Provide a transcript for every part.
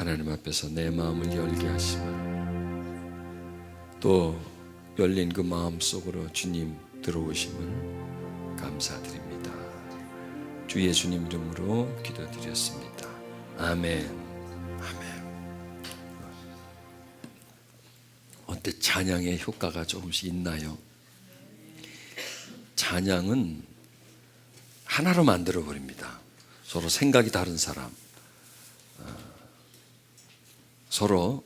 하나님 앞에서 내 마음을 열게 하심을, 또 열린 그 마음 속으로 주님 들어오심을 감사드립니다. 주 예수님 이름으로 기도드렸습니다. 아멘. 아멘. 어때? 찬양의 효과가 조금씩 있나요? 찬양은 하나로 만들어 버립니다. 서로 생각이 다른 사람, 서로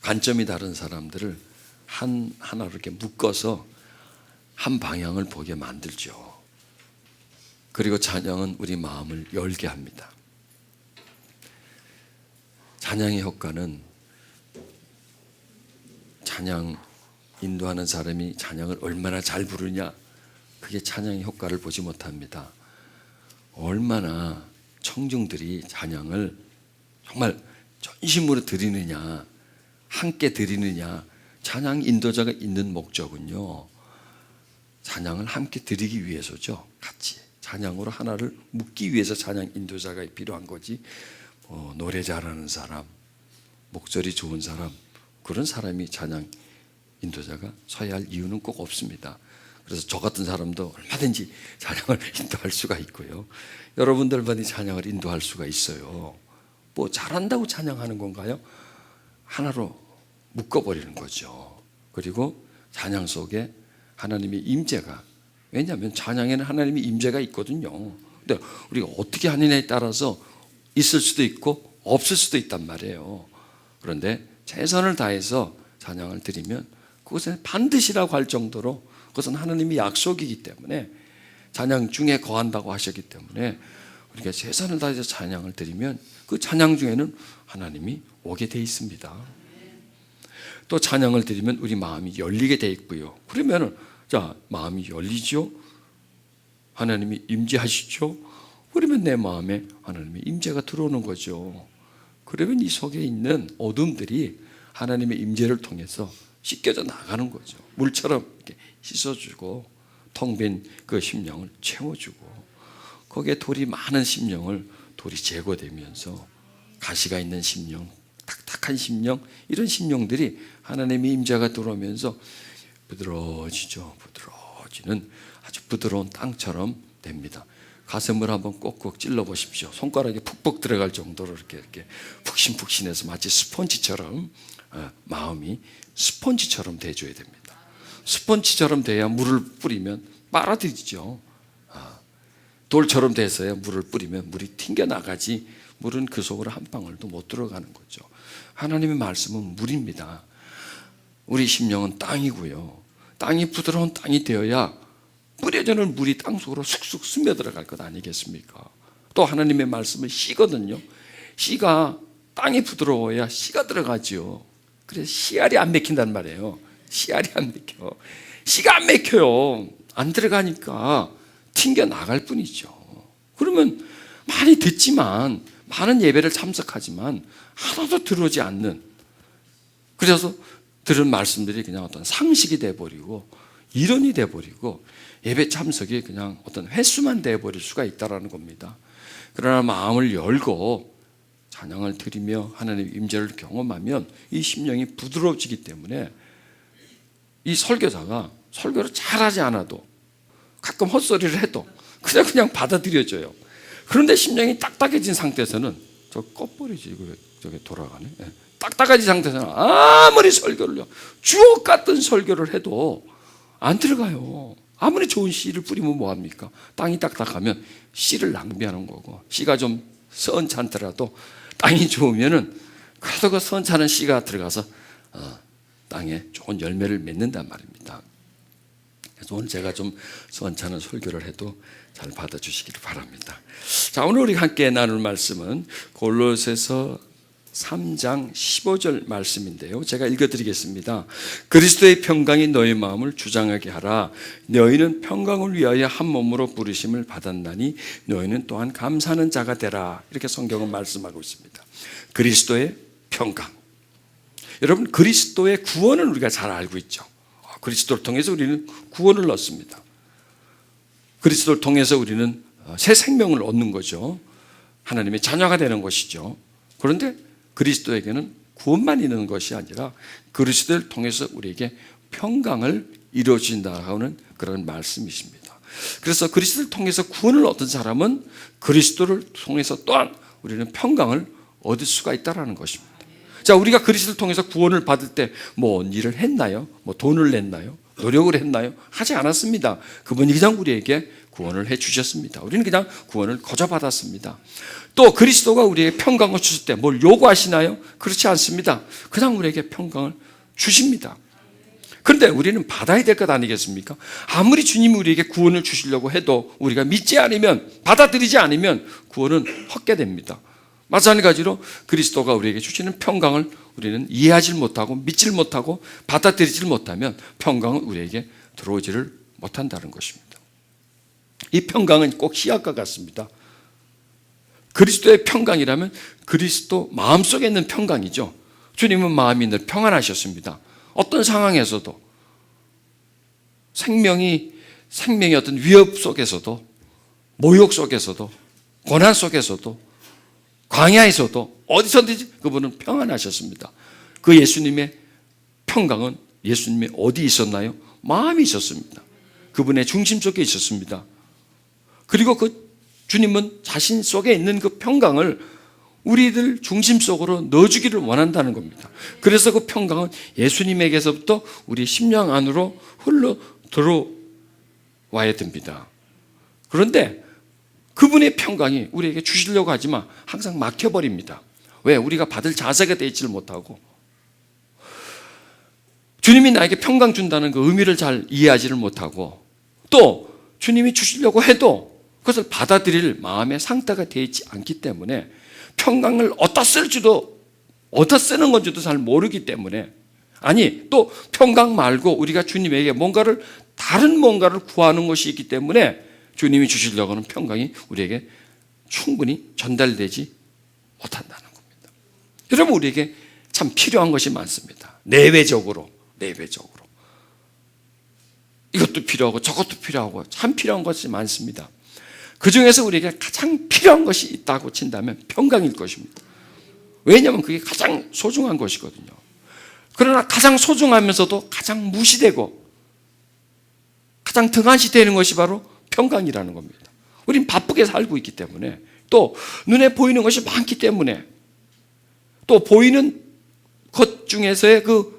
관점이 다른 사람들을 하나로 이렇게 묶어서 한 방향을 보게 만들죠. 그리고 찬양은 우리 마음을 열게 합니다. 찬양의 효과는 찬양 인도하는 사람이 찬양을 얼마나 잘 부르냐, 그게 찬양의 효과를 보지 못합니다. 얼마나 청중들이 찬양을 정말 전심으로 드리느냐, 함께 드리느냐. 찬양 인도자가 있는 목적은요, 찬양을 함께 드리기 위해서죠. 같이 찬양으로 하나를 묶기 위해서 찬양 인도자가 필요한 거지, 노래 잘하는 사람, 목소리 좋은 사람, 그런 사람이 찬양 인도자가 서야 할 이유는 꼭 없습니다. 그래서 저 같은 사람도 얼마든지 찬양을 인도할 수가 있고요, 여러분들만이 찬양을 인도할 수가 있어요. 뭐 잘한다고 찬양하는 건가요? 하나로 묶어버리는 거죠. 그리고 찬양 속에 하나님의 임재가, 왜냐하면 찬양에는 하나님의 임재가 있거든요. 근데 우리가 어떻게 하느냐에 따라서 있을 수도 있고 없을 수도 있단 말이에요. 그런데 최선을 다해서 찬양을 드리면 그것은 반드시라고 할 정도로, 그것은 하나님의 약속이기 때문에, 찬양 중에 거한다고 하셨기 때문에 우리가 최선을 다해서 찬양을 드리면 그 찬양 중에는 하나님이 오게 돼 있습니다. 또 찬양을 드리면 우리 마음이 열리게 돼 있고요. 그러면 자, 마음이 열리죠, 하나님이 임재하시죠. 그러면 내 마음에 하나님의 임재가 들어오는 거죠. 그러면 이 속에 있는 어둠들이 하나님의 임재를 통해서 씻겨져 나가는 거죠. 물처럼 이렇게 씻어주고 텅 빈 그 심령을 채워주고, 거기에 돌이 많은 심령을 돌이 제거되면서 가시가 있는 심령, 딱딱한 심령, 이런 심령들이 하나님의 임재가 들어오면서 부드러워지죠. 부드러워지는 아주 부드러운 땅처럼 됩니다. 가슴을 한번 꼭꼭 찔러 보십시오. 손가락에 푹푹 들어갈 정도로 이렇게 푹신푹신해서 마치 스펀지처럼, 마음이 스펀지처럼 돼줘야 됩니다. 스펀지처럼 돼야 물을 뿌리면 빨아들이죠. 돌처럼 돼서야 물을 뿌리면 물이 튕겨나가지, 물은 그 속으로 한 방울도 못 들어가는 거죠. 하나님의 말씀은 물입니다. 우리 심령은 땅이고요, 땅이 부드러운 땅이 되어야 뿌려지는 물이 땅 속으로 쑥쑥 스며들어갈 것 아니겠습니까? 또 하나님의 말씀은 씨거든요. 씨가, 땅이 부드러워야 씨가 들어가죠. 그래서 씨알이 안 맥힌단 말이에요. 씨알이 안 맥혀. 씨가 안 맥혀요. 안 들어가니까 튕겨 나갈 뿐이죠. 그러면 많이 듣지만, 많은 예배를 참석하지만 하나도 들어오지 않는, 그래서 들은 말씀들이 그냥 어떤 상식이 돼버리고 이론이 돼버리고 예배 참석이 그냥 어떤 횟수만 돼버릴 수가 있다는 겁니다. 그러나 마음을 열고 찬양을 드리며 하나님의 임재를 경험하면 이 심령이 부드러워지기 때문에 이 설교자가 설교를 잘하지 않아도, 가끔 헛소리를 해도 그냥 받아들여져요. 그런데 심령이 딱딱해진 상태에서는 저 꺼버리지, 이거 저게 돌아가네. 딱딱해진 상태에서는 아무리 설교를요, 주옥 같은 설교를 해도 안 들어가요. 아무리 좋은 씨를 뿌리면 뭐합니까? 땅이 딱딱하면 씨를 낭비하는 거고, 씨가 좀 선찮더라도 땅이 좋으면은 그래도 그 선찮은 씨가 들어가서 땅에 좋은 열매를 맺는단 말입니다. 그래서 오늘 제가 좀 선찮은 설교를 해도 잘 받아주시기를 바랍니다. 자, 오늘 우리 함께 나눌 말씀은 골로새서 3장 15절 말씀인데요, 제가 읽어드리겠습니다. 그리스도의 평강이 너희 마음을 주장하게 하라. 너희는 평강을 위하여 한 몸으로 부르심을 받았나니 너희는 또한 감사하는 자가 되라. 이렇게 성경은 말씀하고 있습니다. 그리스도의 평강. 여러분, 그리스도의 구원을 우리가 잘 알고 있죠. 그리스도를 통해서 우리는 구원을 얻습니다. 그리스도를 통해서 우리는 새 생명을 얻는 거죠. 하나님의 자녀가 되는 것이죠. 그런데 그리스도에게는 구원만 있는 것이 아니라 그리스도를 통해서 우리에게 평강을 이루어진다는 그런 말씀이십니다. 그래서 그리스도를 통해서 구원을 얻은 사람은 그리스도를 통해서 또한 우리는 평강을 얻을 수가 있다는 것입니다. 자, 우리가 그리스도를 통해서 구원을 받을 때 뭐 일을 했나요? 뭐 돈을 냈나요? 노력을 했나요? 하지 않았습니다. 그분이 그냥 우리에게 구원을 해 주셨습니다. 우리는 그냥 구원을 거저 받았습니다. 또 그리스도가 우리에게 평강을 주실 때 뭘 요구하시나요? 그렇지 않습니다. 그냥 우리에게 평강을 주십니다. 그런데 우리는 받아야 될 것 아니겠습니까? 아무리 주님이 우리에게 구원을 주시려고 해도 우리가 믿지 않으면, 받아들이지 않으면 구원은 헛되됩니다. 마찬가지로 그리스도가 우리에게 주시는 평강을 우리는 이해하지 못하고 믿지 못하고 받아들이지 못하면 평강은 우리에게 들어오지를 못한다는 것입니다. 이 평강은 꼭 희약과 같습니다. 그리스도의 평강이라면 그리스도 마음속에 있는 평강이죠. 주님은 마음이 늘 평안하셨습니다. 어떤 상황에서도 생명의 어떤 위협 속에서도 모욕 속에서도 고난 속에서도 광야에서도 어디서든지 그분은 평안하셨습니다. 그 예수님의 평강은 예수님의 어디 있었나요? 마음이 있었습니다. 그분의 중심 속에 있었습니다. 그리고 그 주님은 자신 속에 있는 그 평강을 우리들 중심 속으로 넣어주기를 원한다는 겁니다. 그래서 그 평강은 예수님에게서부터 우리 심령 안으로 흘러 들어와야 됩니다. 그런데 그분의 평강이 우리에게 주시려고 하지만 항상 막혀버립니다. 왜? 우리가 받을 자세가 되어 있지를 못하고 주님이 나에게 평강 준다는 그 의미를 잘 이해하지를 못하고 또 주님이 주시려고 해도 그것을 받아들일 마음의 상태가 되어 있지 않기 때문에 평강을 어디다 쓸지도 어디다 쓰는 건지도 잘 모르기 때문에 아니 또 평강 말고 우리가 주님에게 다른 뭔가를 구하는 것이 있기 때문에 주님이 주시려고 하는 평강이 우리에게 충분히 전달되지 못한다는 겁니다. 여러분 우리에게 참 필요한 것이 많습니다. 내외적으로 이것도 필요하고 저것도 필요하고 참 필요한 것이 많습니다. 그 중에서 우리에게 가장 필요한 것이 있다고 친다면 평강일 것입니다. 왜냐하면 그게 가장 소중한 것이거든요. 그러나 가장 소중하면서도 가장 무시되고 가장 등한시되는 것이 바로 평강이라는 겁니다. 우린 바쁘게 살고 있기 때문에 또 눈에 보이는 것이 많기 때문에 또 보이는 것 중에서의 그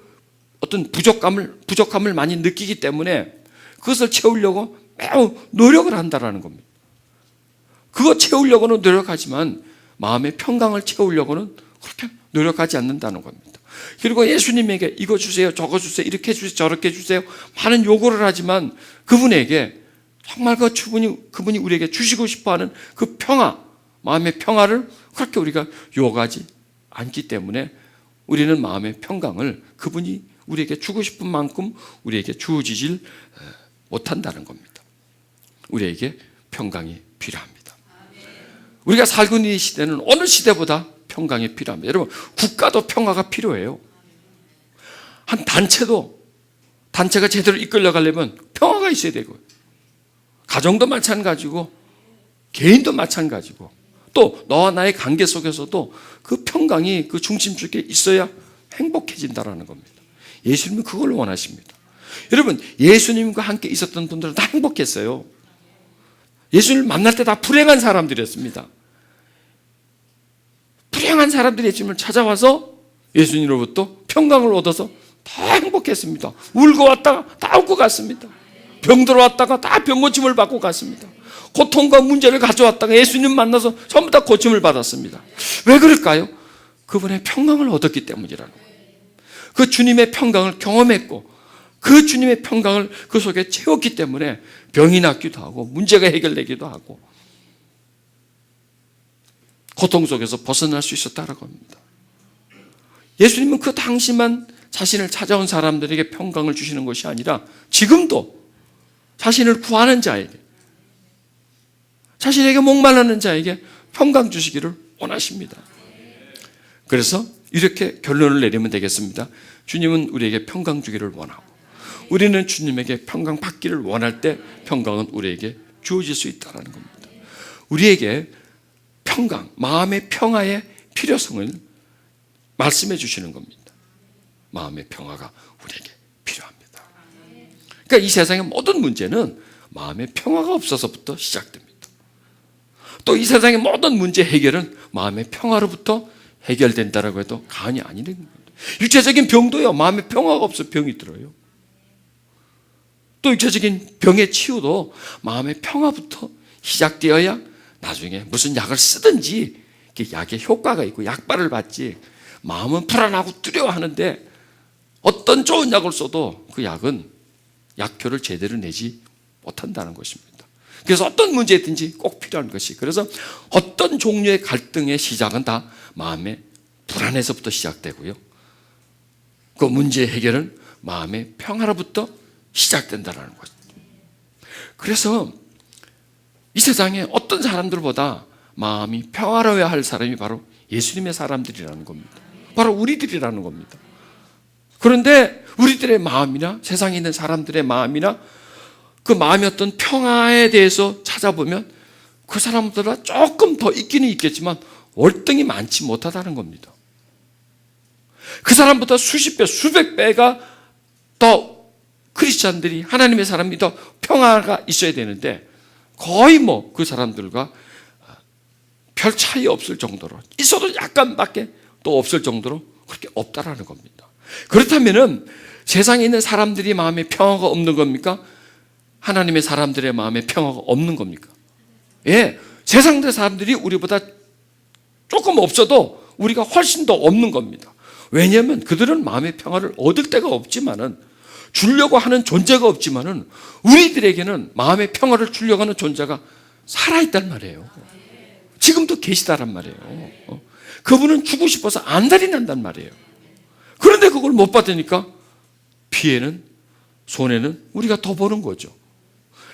어떤 부족함을 많이 느끼기 때문에 그것을 채우려고 매우 노력을 한다는 겁니다. 그거 채우려고는 노력하지만 마음의 평강을 채우려고는 그렇게 노력하지 않는다는 겁니다. 그리고 예수님에게 이거 주세요, 저거 주세요, 이렇게 주세요, 저렇게 주세요 많은 요구를 하지만 그분에게 정말 그분이 우리에게 주시고 싶어하는 그 평화, 마음의 평화를 그렇게 우리가 요구하지 않기 때문에 우리는 마음의 평강을 그분이 우리에게 주고 싶은 만큼 우리에게 주어지질 못한다는 겁니다. 우리에게 평강이 필요합니다. 우리가 살고 있는 이 시대는 어느 시대보다 평강이 필요합니다. 여러분 국가도 평화가 필요해요. 한 단체가 제대로 이끌려가려면 평화가 있어야 되고요. 가정도 마찬가지고 개인도 마찬가지고 또 너와 나의 관계 속에서도 그 평강이 그 중심 쪽에 있어야 행복해진다는 겁니다. 예수님은 그걸 원하십니다. 여러분 예수님과 함께 있었던 분들은 다 행복했어요. 예수님을 만날 때 다 불행한 사람들이었습니다. 불행한 사람들이 예수님을 찾아와서 예수님으로부터 평강을 얻어서 다 행복했습니다. 울고 왔다가 다 웃고 갔습니다. 병들어 왔다가 다 병고침을 받고 갔습니다. 고통과 문제를 가져왔다가 예수님 만나서 전부 다 고침을 받았습니다. 왜 그럴까요? 그분의 평강을 얻었기 때문이라는 거예요. 그 주님의 평강을 경험했고 그 주님의 평강을 그 속에 채웠기 때문에 병이 낫기도 하고 문제가 해결되기도 하고 고통 속에서 벗어날 수 있었다라고 합니다. 예수님은 그 당시만 자신을 찾아온 사람들에게 평강을 주시는 것이 아니라 지금도 자신을 구하는 자에게 자신에게 목말라는 자에게 평강 주시기를 원하십니다. 그래서 이렇게 결론을 내리면 되겠습니다. 주님은 우리에게 평강 주기를 원하고 우리는 주님에게 평강 받기를 원할 때 평강은 우리에게 주어질 수 있다는 겁니다. 우리에게 평강, 마음의 평화의 필요성을 말씀해 주시는 겁니다. 마음의 평화가 우리에게 필요합니다. 그러니까 이 세상의 모든 문제는 마음의 평화가 없어서부터 시작됩니다. 또 이 세상의 모든 문제 해결은 마음의 평화로부터 해결된다라고 해도 과언이 아니는 겁니다. 육체적인 병도요, 마음의 평화가 없어 병이 들어요. 또 육체적인 병의 치유도 마음의 평화부터 시작되어야 나중에 무슨 약을 쓰든지 약의 효과가 있고 약발을 받지, 마음은 불안하고 두려워하는데 어떤 좋은 약을 써도 그 약은 약효를 제대로 내지 못한다는 것입니다. 그래서 어떤 문제든지 꼭 필요한 것이, 그래서 어떤 종류의 갈등의 시작은 다 마음의 불안에서부터 시작되고요, 그 문제 해결은 마음의 평화로부터 시작된다는 거죠. 그래서 이 세상에 어떤 사람들보다 마음이 평화로워야 할 사람이 바로 예수님의 사람들이라는 겁니다. 바로 우리들이라는 겁니다. 그런데 우리들의 마음이나 세상에 있는 사람들의 마음이나 그 마음의 어떤 평화에 대해서 찾아보면 그 사람보다 조금 더 있기는 있겠지만 월등히 많지 못하다는 겁니다. 그 사람보다 수십 배, 수백 배가 더 크리스찬들이, 하나님의 사람이 더 평화가 있어야 되는데 거의 뭐 그 사람들과 별 차이 없을 정도로, 있어도 약간밖에 또 없을 정도로 그렇게 없다라는 겁니다. 그렇다면은 세상에 있는 사람들이 마음에 평화가 없는 겁니까? 하나님의 사람들의 마음에 평화가 없는 겁니까? 예, 세상의 사람들이 우리보다 조금 없어도 우리가 훨씬 더 없는 겁니다. 왜냐하면 그들은 마음의 평화를 얻을 데가 없지만은, 주려고 하는 존재가 없지만은 우리들에게는 마음의 평화를 주려고 하는 존재가 살아있단 말이에요. 지금도 계시다란 말이에요. 그분은 주고 싶어서 안달이 난단 말이에요. 그런데 그걸 못 받으니까 피해는, 손해는 우리가 더 보는 거죠.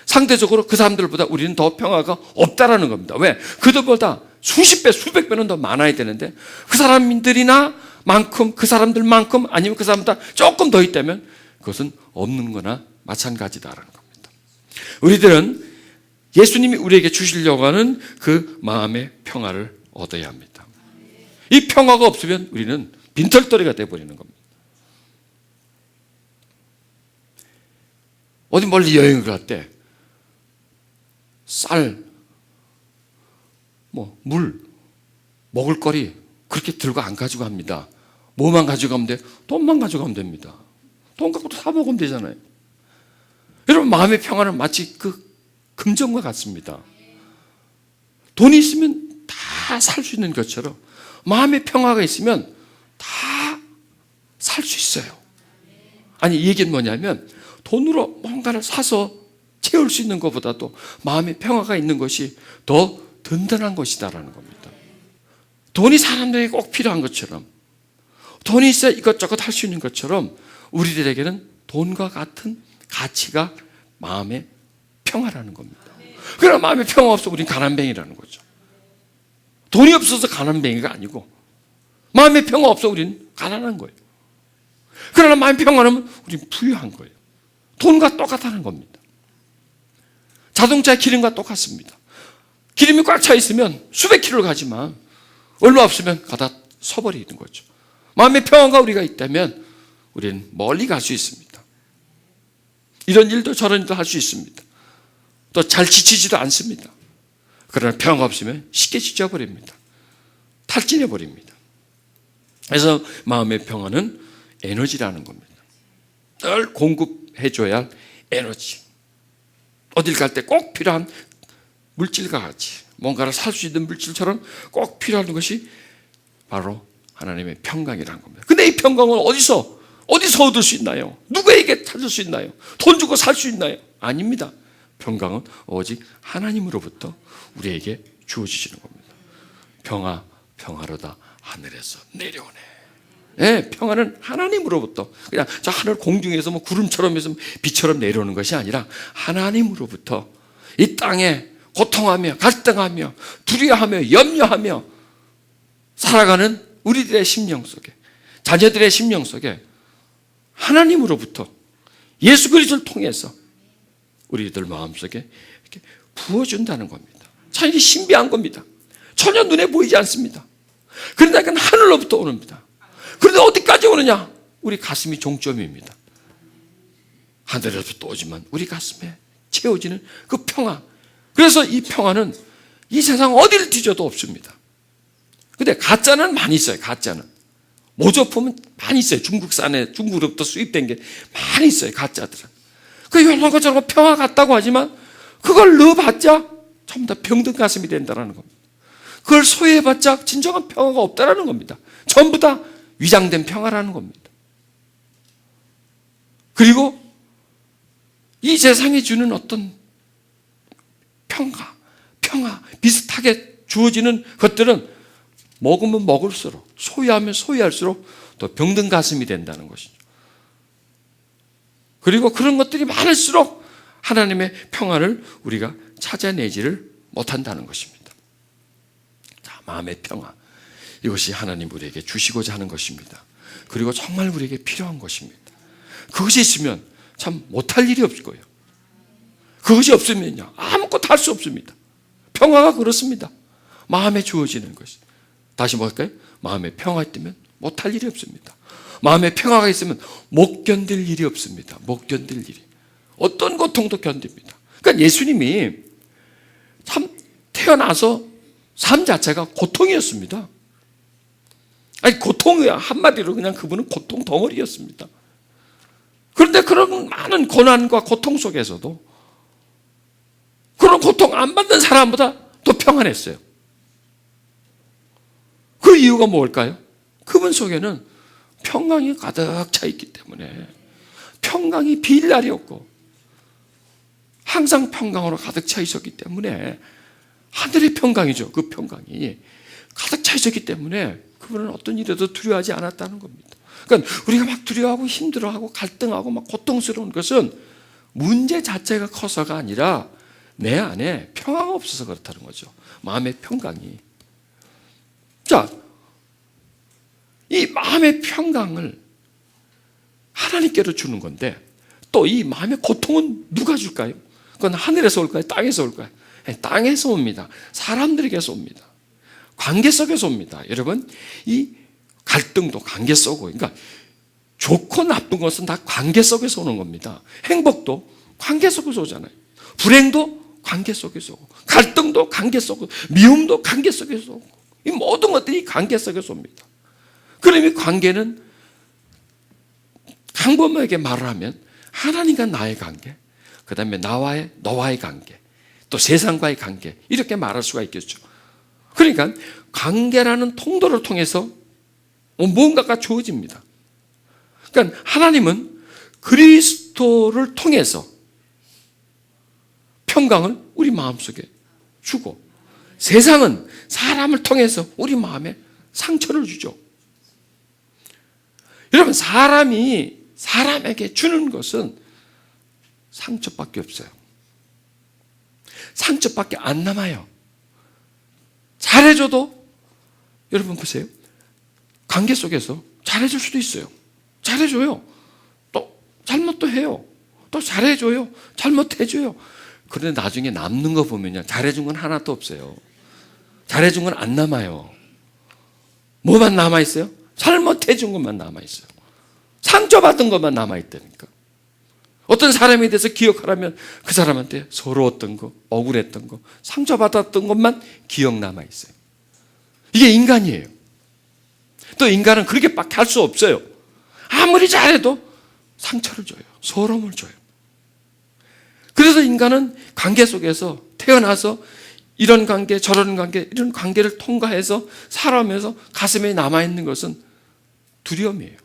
상대적으로 그 사람들보다 우리는 더 평화가 없다라는 겁니다. 왜? 그들보다 수십 배, 수백 배는 더 많아야 되는데 그 사람들이나 만큼, 그 사람들만큼, 아니면 그 사람보다 조금 더 있다면 그것은 없는 거나 마찬가지다라는 겁니다. 우리들은 예수님이 우리에게 주시려고 하는 그 마음의 평화를 얻어야 합니다. 이 평화가 없으면 우리는 빈털터리가 되어버리는 겁니다. 어디 멀리 여행을 갈 때 쌀, 물, 먹을거리 그렇게 들고 안 가지고 갑니다. 뭐만 가져가면 돼? 돈만 가져가면 됩니다. 돈 갖고 사 먹으면 되잖아요. 여러분, 마음의 평화는 마치 그 금전과 같습니다. 돈이 있으면 다 살 수 있는 것처럼 마음의 평화가 있으면 다 살 수 있어요. 아니, 이 얘기는 뭐냐면 돈으로 뭔가를 사서 채울 수 있는 것보다도 마음의 평화가 있는 것이 더 든든한 것이다라는 겁니다. 돈이 사람들에게 꼭 필요한 것처럼, 돈이 있어야 이것저것 할 수 있는 것처럼 우리들에게는 돈과 같은 가치가 마음의 평화라는 겁니다. 그러나 마음의 평화 없어 우리는 가난뱅이라는 거죠. 돈이 없어서 가난뱅이가 아니고 마음의 평화 없어 우리는 가난한 거예요. 그러나 마음의 평화는 우리는 부유한 거예요. 돈과 똑같다는 겁니다. 자동차의 기름과 똑같습니다. 기름이 꽉 차 있으면 수백 킬로를 가지만 얼마 없으면 가다 서버리는 거죠. 마음의 평화가 우리가 있다면 우리는 멀리 갈 수 있습니다. 이런 일도 저런 일도 할 수 있습니다. 또 잘 지치지도 않습니다. 그러나 평화가 없으면 쉽게 지쳐버립니다. 탈진해버립니다. 그래서 마음의 평화는 에너지라는 겁니다. 늘 공급해줘야 할 에너지. 어딜 갈 때 꼭 필요한 물질과 같이, 뭔가를 살 수 있는 물질처럼 꼭 필요한 것이 바로 하나님의 평강이라는 겁니다. 근데 이 평강은 어디서 얻을 수 있나요? 누구에게 찾을 수 있나요? 돈 주고 살 수 있나요? 아닙니다. 평강은 오직 하나님으로부터 우리에게 주어지시는 겁니다. 평화로다 하늘에서 내려오네. 네, 평화는 하나님으로부터, 그냥 저 하늘 공중에서 구름처럼 해서 비처럼 내려오는 것이 아니라 하나님으로부터 이 땅에 고통하며 갈등하며 두려워하며 염려하며 살아가는 우리들의 심령 속에, 자녀들의 심령 속에 하나님으로부터 예수 그리스도를 통해서 우리들 마음속에 이렇게 부어준다는 겁니다. 참 이게 신비한 겁니다. 전혀 눈에 보이지 않습니다. 그러나 이건 하늘로부터 오는 겁니다. 그런데 어디까지 오느냐? 우리 가슴이 종점입니다. 하늘에서 또 오지만 우리 가슴에 채워지는 그 평화. 그래서 이 평화는 이 세상 어디를 뒤져도 없습니다. 근데 가짜는 많이 있어요. 가짜는 모조품은 많이 있어요. 중국으로부터 수입된 게 많이 있어요. 가짜들은. 그 이런 것처럼 평화 같다고 하지만 그걸 넣어봤자 전부 다 병든 가슴이 된다는 겁니다. 그걸 소유해봤자 진정한 평화가 없다는 겁니다. 전부 다 위장된 평화라는 겁니다. 그리고 이 세상이 주는 어떤 평화 비슷하게 주어지는 것들은 먹으면 먹을수록, 소유하면 소유할수록 더 병든 가슴이 된다는 것이죠. 그리고 그런 것들이 많을수록 하나님의 평화를 우리가 찾아내지를 못한다는 것입니다. 자, 마음의 평화. 이것이 하나님 우리에게 주시고자 하는 것입니다. 그리고 정말 우리에게 필요한 것입니다. 그것이 있으면 참 못할 일이 없을 거예요. 그것이 없으면요, 아무것도 할 수 없습니다. 평화가 그렇습니다. 마음에 주어지는 것이. 다시 뭘까요? 마음에 평화가 있다면 못할 일이 없습니다. 마음에 평화가 있으면 못 견딜 일이 없습니다. 못 견딜 일이. 어떤 고통도 견딥니다. 그러니까 예수님이 참 태어나서 삶 자체가 고통이었습니다. 아니, 고통이야. 한마디로 그냥 그분은 고통 덩어리였습니다. 그런데 그런 많은 고난과 고통 속에서도 그런 고통 안 받는 사람보다 더 평안했어요. 그 이유가 뭘까요? 그분 속에는 평강이 가득 차 있기 때문에, 평강이 빌 날이 없고 항상 평강으로 가득 차 있었기 때문에, 하늘의 평강이죠. 그 평강이 가득 차 있었기 때문에 그분은 어떤 일에도 두려워하지 않았다는 겁니다. 그러니까 우리가 막 두려워하고 힘들어하고 갈등하고 막 고통스러운 것은 문제 자체가 커서가 아니라 내 안에 평화가 없어서 그렇다는 거죠. 마음의 평강이. 자, 이 마음의 평강을 하나님께로 주는 건데, 또 이 마음의 고통은 누가 줄까요? 그건 하늘에서 올까요? 땅에서 올까요? 땅에서 옵니다. 사람들에게서 옵니다. 관계 속에서 옵니다. 여러분, 이 갈등도 관계 속고, 그러니까 좋고 나쁜 것은 다 관계 속에서 오는 겁니다. 행복도 관계 속에서 오잖아요. 불행도 관계 속에서 오고, 갈등도 관계 속에서, 미움도 관계 속에서 오고, 이 모든 것들이 관계 속에서 옵니다. 그럼 이 관계는 강범하게 말을 하면 하나님과 나의 관계, 그 다음에 너와의 관계, 또 세상과의 관계, 이렇게 말할 수가 있겠죠. 그러니까 관계라는 통로를 통해서 뭔가가 주어집니다. 그러니까 하나님은 그리스도를 통해서 평강을 우리 마음속에 주고, 세상은 사람을 통해서 우리 마음에 상처를 주죠. 여러분, 사람이 사람에게 주는 것은 상처밖에 없어요. 상처밖에 안 남아요. 잘해줘도, 여러분 보세요, 관계 속에서 잘해줄 수도 있어요. 잘해줘요. 또 잘못도 해요. 또 잘해줘요. 잘못해줘요. 그런데 나중에 남는 거 보면요, 잘해준 건 하나도 없어요. 잘해준 건 안 남아요. 뭐만 남아있어요? 잘못해준 것만 남아있어요. 상처받은 것만 남아있다니까. 어떤 사람에 대해서 기억하라면 그 사람한테 서러웠던 거, 억울했던 거, 상처받았던 것만 기억 남아있어요. 이게 인간이에요. 또 인간은 그렇게밖에 할 수 없어요. 아무리 잘해도 상처를 줘요. 서러움을 줘요. 그래서 인간은 관계 속에서 태어나서 이런 관계, 저런 관계, 이런 관계를 통과해서 살아오면서 가슴에 남아있는 것은 두려움이에요.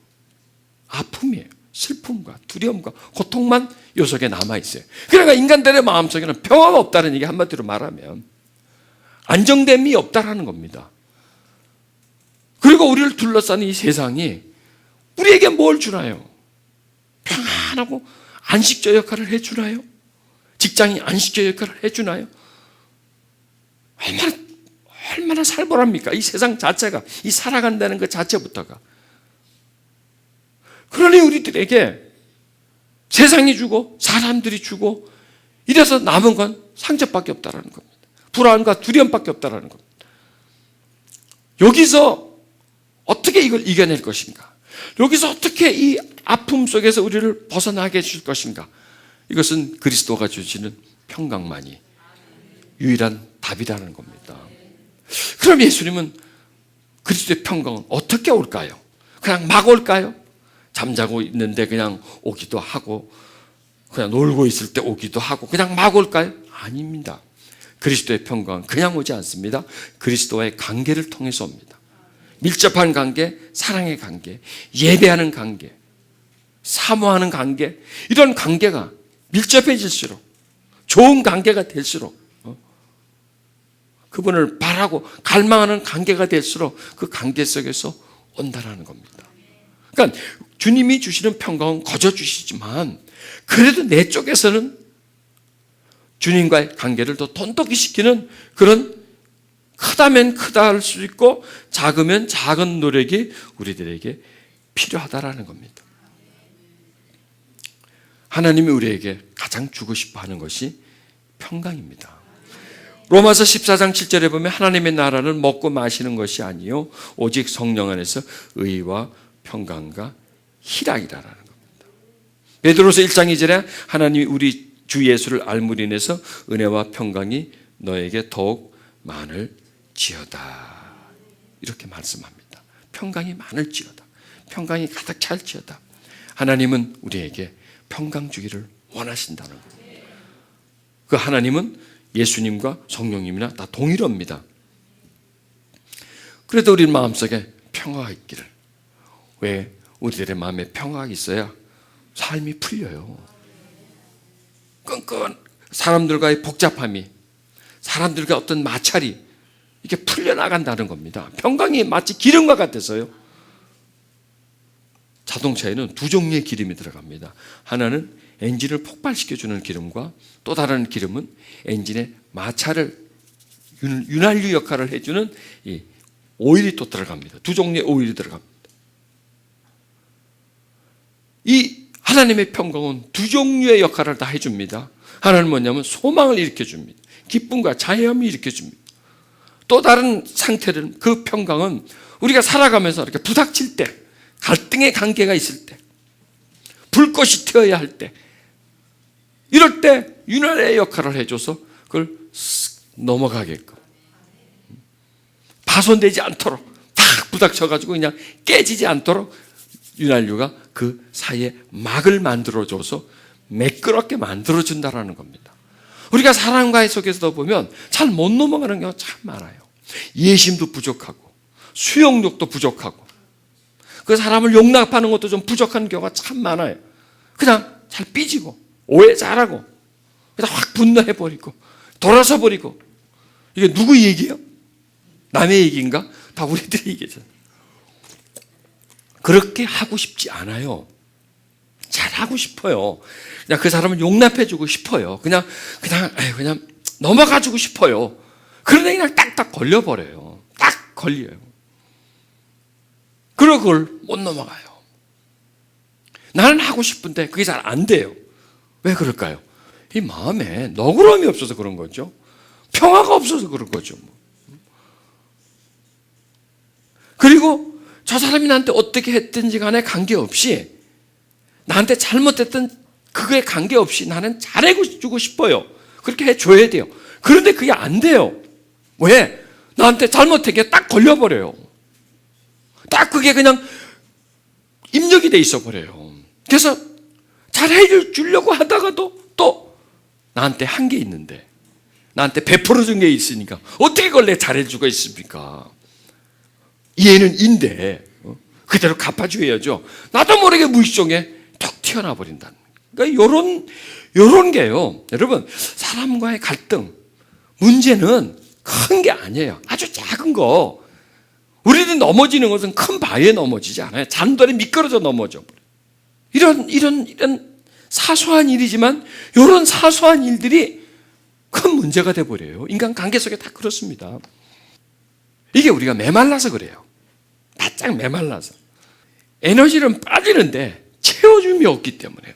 아픔이에요. 슬픔과 두려움과 고통만 요 속에 남아있어요. 그러니까 인간들의 마음속에는 평화가 없다는 얘기, 한마디로 말하면 안정됨이 없다라는 겁니다. 그리고 우리를 둘러싸는 이 세상이 우리에게 뭘 주나요? 평안하고 안식처 역할을 해주나요? 직장이 안식처 역할을 해주나요? 얼마나 살벌합니까? 이 세상 자체가, 이 살아간다는 것 자체부터가. 그러니 우리들에게 세상이 주고 사람들이 주고 이래서 남은 건 상처밖에 없다라는 겁니다. 불안과 두려움밖에 없다라는 겁니다. 여기서 어떻게 이걸 이겨낼 것인가? 여기서 어떻게 이 아픔 속에서 우리를 벗어나게 해줄 것인가? 이것은 그리스도가 주시는 평강만이 유일한 답이라는 겁니다. 그럼 예수님은 그리스도의 평강은 어떻게 올까요? 그냥 막 올까요? 잠자고 있는데 그냥 오기도 하고, 그냥 놀고 있을 때 오기도 하고, 그냥 막 올까요? 아닙니다. 그리스도의 평강은 그냥 오지 않습니다. 그리스도와의 관계를 통해서 옵니다. 밀접한 관계, 사랑의 관계, 예배하는 관계, 사모하는 관계, 이런 관계가 밀접해질수록, 좋은 관계가 될수록, 그분을 바라고 갈망하는 관계가 될수록 그 관계 속에서 온다라는 겁니다. 그러니까 주님이 주시는 평강은 거저 주시지만, 그래도 내 쪽에서는 주님과의 관계를 더 돈독히시키는 그런, 크다면 크다 할 수 있고 작으면 작은 노력이 우리들에게 필요하다라는 겁니다. 하나님이 우리에게 가장 주고 싶어 하는 것이 평강입니다. 로마서 14장 7절에 보면 하나님의 나라는 먹고 마시는 것이 아니요 오직 성령 안에서 의와 평강과 희락이라는 겁니다. 베드로서 1장 2절에 하나님이 우리 주 예수를 알므로 인해서 은혜와 평강이 너에게 더욱 많을지어다, 이렇게 말씀합니다. 평강이 많을지어다, 평강이 가득 찰지어다. 하나님은 우리에게 평강 주기를 원하신다는 겁니다. 그 하나님은 예수님과 성령님이나 다 동일합니다. 그래도 우리 마음속에 평화가 있기를. 왜? 우리들의 마음에 평화가 있어야 삶이 풀려요. 끈끈 사람들과의 복잡함이, 사람들과 어떤 마찰이 이게 풀려나간다는 겁니다. 평강이 마치 기름과 같아서요. 자동차에는 두 종류의 기름이 들어갑니다. 하나는 엔진을 폭발시켜주는 기름과, 또 다른 기름은 엔진의 마찰을, 윤활유 역할을 해주는 이 오일이 또 들어갑니다. 두 종류의 오일이 들어갑니다. 이 하나님의 평강은 두 종류의 역할을 다 해줍니다. 하나는 뭐냐면 소망을 일으켜줍니다. 기쁨과 자유함을 일으켜줍니다. 또 다른 상태는, 그 평강은 우리가 살아가면서 이렇게 부닥칠 때, 갈등의 관계가 있을 때, 불꽃이 튀어야 할 때, 이럴 때 윤활의 역할을 해줘서 그걸 넘어가게끔, 파손되지 않도록 탁 부닥쳐가지고 그냥 깨지지 않도록 윤활유가 그 사이에 막을 만들어줘서 매끄럽게 만들어준다라는 겁니다. 우리가 사람과의 속에서도 보면 잘 못 넘어가는 경우가 참 많아요. 예심도 부족하고 수용력도 부족하고 그 사람을 용납하는 것도 좀 부족한 경우가 참 많아요. 그냥 잘 삐지고 오해 잘하고 그냥 확 분노해버리고 돌아서 버리고. 이게 누구 얘기예요? 남의 얘기인가? 다 우리들의 얘기죠. 그렇게 하고 싶지 않아요. 잘하고 싶어요. 그냥 그 사람을 용납해주고 싶어요. 그냥 넘어가주고 싶어요. 그런데 그냥 딱딱 걸려버려요. 딱 걸려요. 그리고 그걸 못 넘어가요. 나는 하고 싶은데 그게 잘 안 돼요. 왜 그럴까요? 이 마음에 너그러움이 없어서 그런 거죠. 평화가 없어서 그런 거죠. 그리고 저 사람이 나한테 어떻게 했든지 간에 관계없이, 나한테 잘못했던 그거에 관계없이 나는 잘해주고 싶어요. 그렇게 해줘야 돼요. 그런데 그게 안 돼요. 왜? 나한테 잘못한 게 딱 걸려버려요. 딱 그게 그냥 입력이 돼 있어 버려요. 그래서 잘해주려고 하다가도 또 나한테 한 게 있는데, 나한테 베풀어준 게 있으니까 어떻게 그걸 내 잘해주고 있습니까? 얘는 인데 그대로 갚아줘야죠. 나도 모르게 무의식 중에 툭 튀어나와 버린다는. 그러니까 요런 게요. 여러분, 사람과의 갈등, 문제는 큰 게 아니에요. 아주 작은 거. 우리들이 넘어지는 것은 큰 바위에 넘어지지 않아요. 잔돌에 미끄러져 넘어져 버려요. 이런 사소한 일이지만 이런 사소한 일들이 큰 문제가 돼버려요. 인간 관계 속에 다 그렇습니다. 이게 우리가 메말라서 그래요. 바짝 메말라서. 에너지는 빠지는데 채워줌이 없기 때문에요.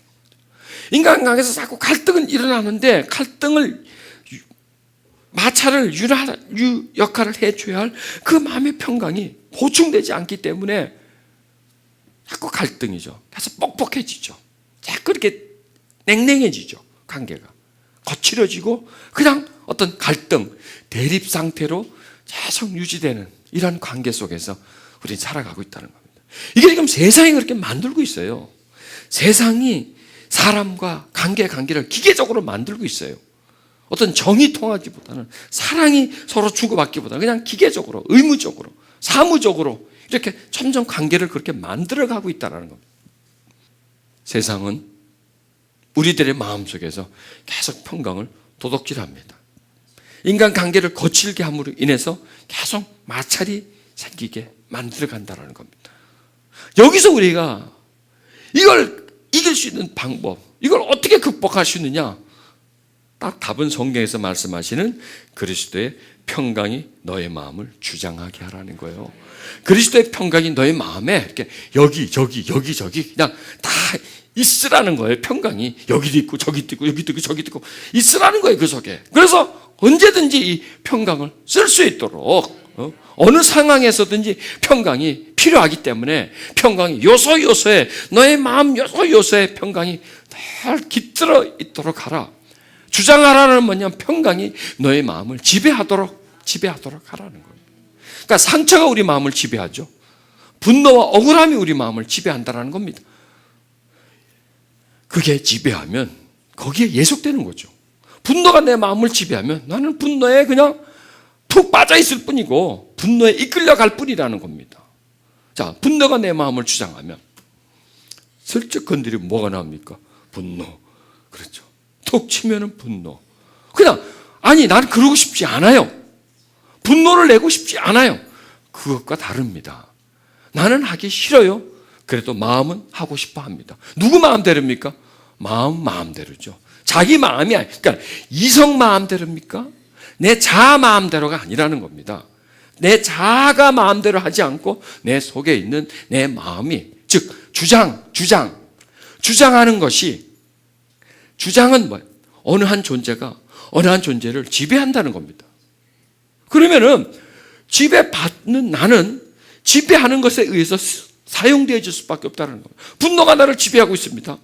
인간관계에서 자꾸 갈등은 일어나는데, 갈등을, 마찰을 유 역할을 해줘야 할 그 마음의 평강이 보충되지 않기 때문에 자꾸 갈등이죠. 그래서 뻑뻑해지죠. 자꾸 이렇게 냉랭해지죠. 관계가 거칠어지고 그냥 어떤 갈등, 대립 상태로 계속 유지되는 이런 관계 속에서 우리는 살아가고 있다는 겁니다. 이게 지금 세상이 그렇게 만들고 있어요. 세상이 사람과 관계를 기계적으로 만들고 있어요. 어떤 정이 통하기보다는, 사랑이 서로 주고받기보다는 그냥 기계적으로, 의무적으로, 사무적으로 이렇게 점점 관계를 그렇게 만들어가고 있다는 겁니다. 세상은 우리들의 마음속에서 계속 평강을 도둑질합니다. 인간 관계를 거칠게 함으로 인해서 계속 마찰이 생기게 만들어간다는 겁니다. 여기서 우리가 이걸 이길 수 있는 방법, 이걸 어떻게 극복할 수 있느냐? 딱 답은 성경에서 말씀하시는 그리스도의 평강이 너의 마음을 주장하게 하라는 거예요. 그리스도의 평강이 너의 마음에 이렇게 여기 저기 그냥 다 있으라는 거예요. 평강이 여기도 있고 저기도 있고 여기도 있고 저기도 있고 있으라는 거예요. 그 속에. 그래서 언제든지 이 평강을 쓸 수 있도록 어느 상황에서든지 평강이 필요하기 때문에 평강이 요소요소에, 너의 마음 요소요소에 평강이 늘 깃들어 있도록 하라. 주장하라는 뭐냐면 평강이 너의 마음을 지배하도록 하라는 거예요. 그러니까 상처가 우리 마음을 지배하죠. 분노와 억울함이 우리 마음을 지배한다는 겁니다. 그게 지배하면 거기에 예속되는 거죠. 분노가 내 마음을 지배하면 나는 분노에 그냥 푹 빠져 있을 뿐이고 분노에 이끌려갈 뿐이라는 겁니다. 자, 분노가 내 마음을 주장하면 슬쩍 건드리면 뭐가 나옵니까? 분노. 그렇죠. 톡 치면은 분노. 그냥 아니 나는 그러고 싶지 않아요. 분노를 내고 싶지 않아요. 그것과 다릅니다. 나는 하기 싫어요. 그래도 마음은 하고 싶어 합니다. 누구 마음대로입니까? 마음대로죠. 자기 마음이 아니에요. 그러니까 이성 마음대로입니까? 내 자아 마음대로가 아니라는 겁니다. 내 자아가 마음대로 하지 않고 내 속에 있는 내 마음이, 즉 주장하는 것이, 주장은 뭐예요? 어느 한 존재가 어느 한 존재를 지배한다는 겁니다. 그러면은 지배받는 나는 지배하는 것에 의해서 사용되어질 수밖에 없다는 거예요. 분노가 나를 지배하고 있습니다.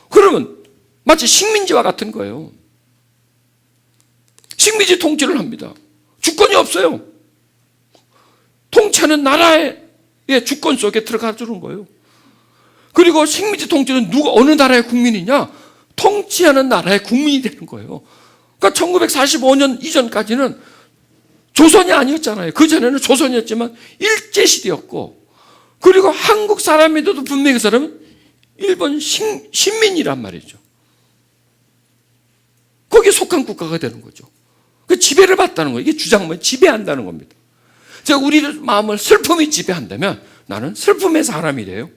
그러면 마치 식민지와 같은 거예요. 식민지 통치를 합니다. 주권이 없어요. 통치하는 나라의 주권 속에 들어가 주는 거예요. 그리고 식민지 통치는 어느 나라의 국민이냐? 통치하는 나라의 국민이 되는 거예요. 그러니까 1945년 이전까지는 조선이 아니었잖아요. 그전에는 조선이었지만 일제시대였고, 그리고 한국 사람인데도 분명히 그 사람은 일본 식민이란 말이죠. 거기에 속한 국가가 되는 거죠. 그 지배를 받다는 거예요. 이게 주장은 지배한다는 겁니다. 제가 우리 마음을 슬픔이 지배한다면 나는 슬픔의 사람이 돼요.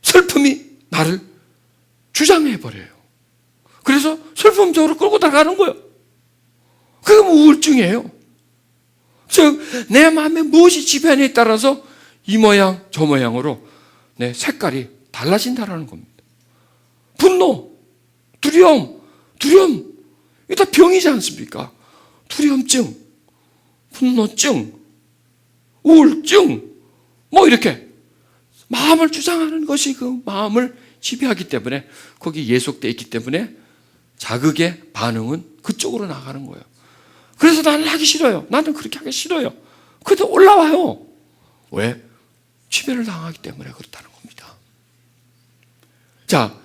슬픔이 나를 주장해버려요. 그래서 슬픔적으로 끌고 나가는 거예요. 그게 우울증이에요. 즉, 내 마음에 무엇이 지배하느냐에 따라서 이 모양, 저 모양으로 내 색깔이 달라진다는 겁니다. 분노, 두려움, 이게 다 병이지 않습니까? 두려움증, 분노증, 우울증, 이렇게 마음을 주장하는 것이 그 마음을 지배하기 때문에 거기 예속되어 있기 때문에 자극의 반응은 그쪽으로 나가는 거예요. 그래서 나는 하기 싫어요. 나는 그렇게 하기 싫어요. 그래도 올라와요. 왜? 지배를 당하기 때문에 그렇다는 겁니다. 자,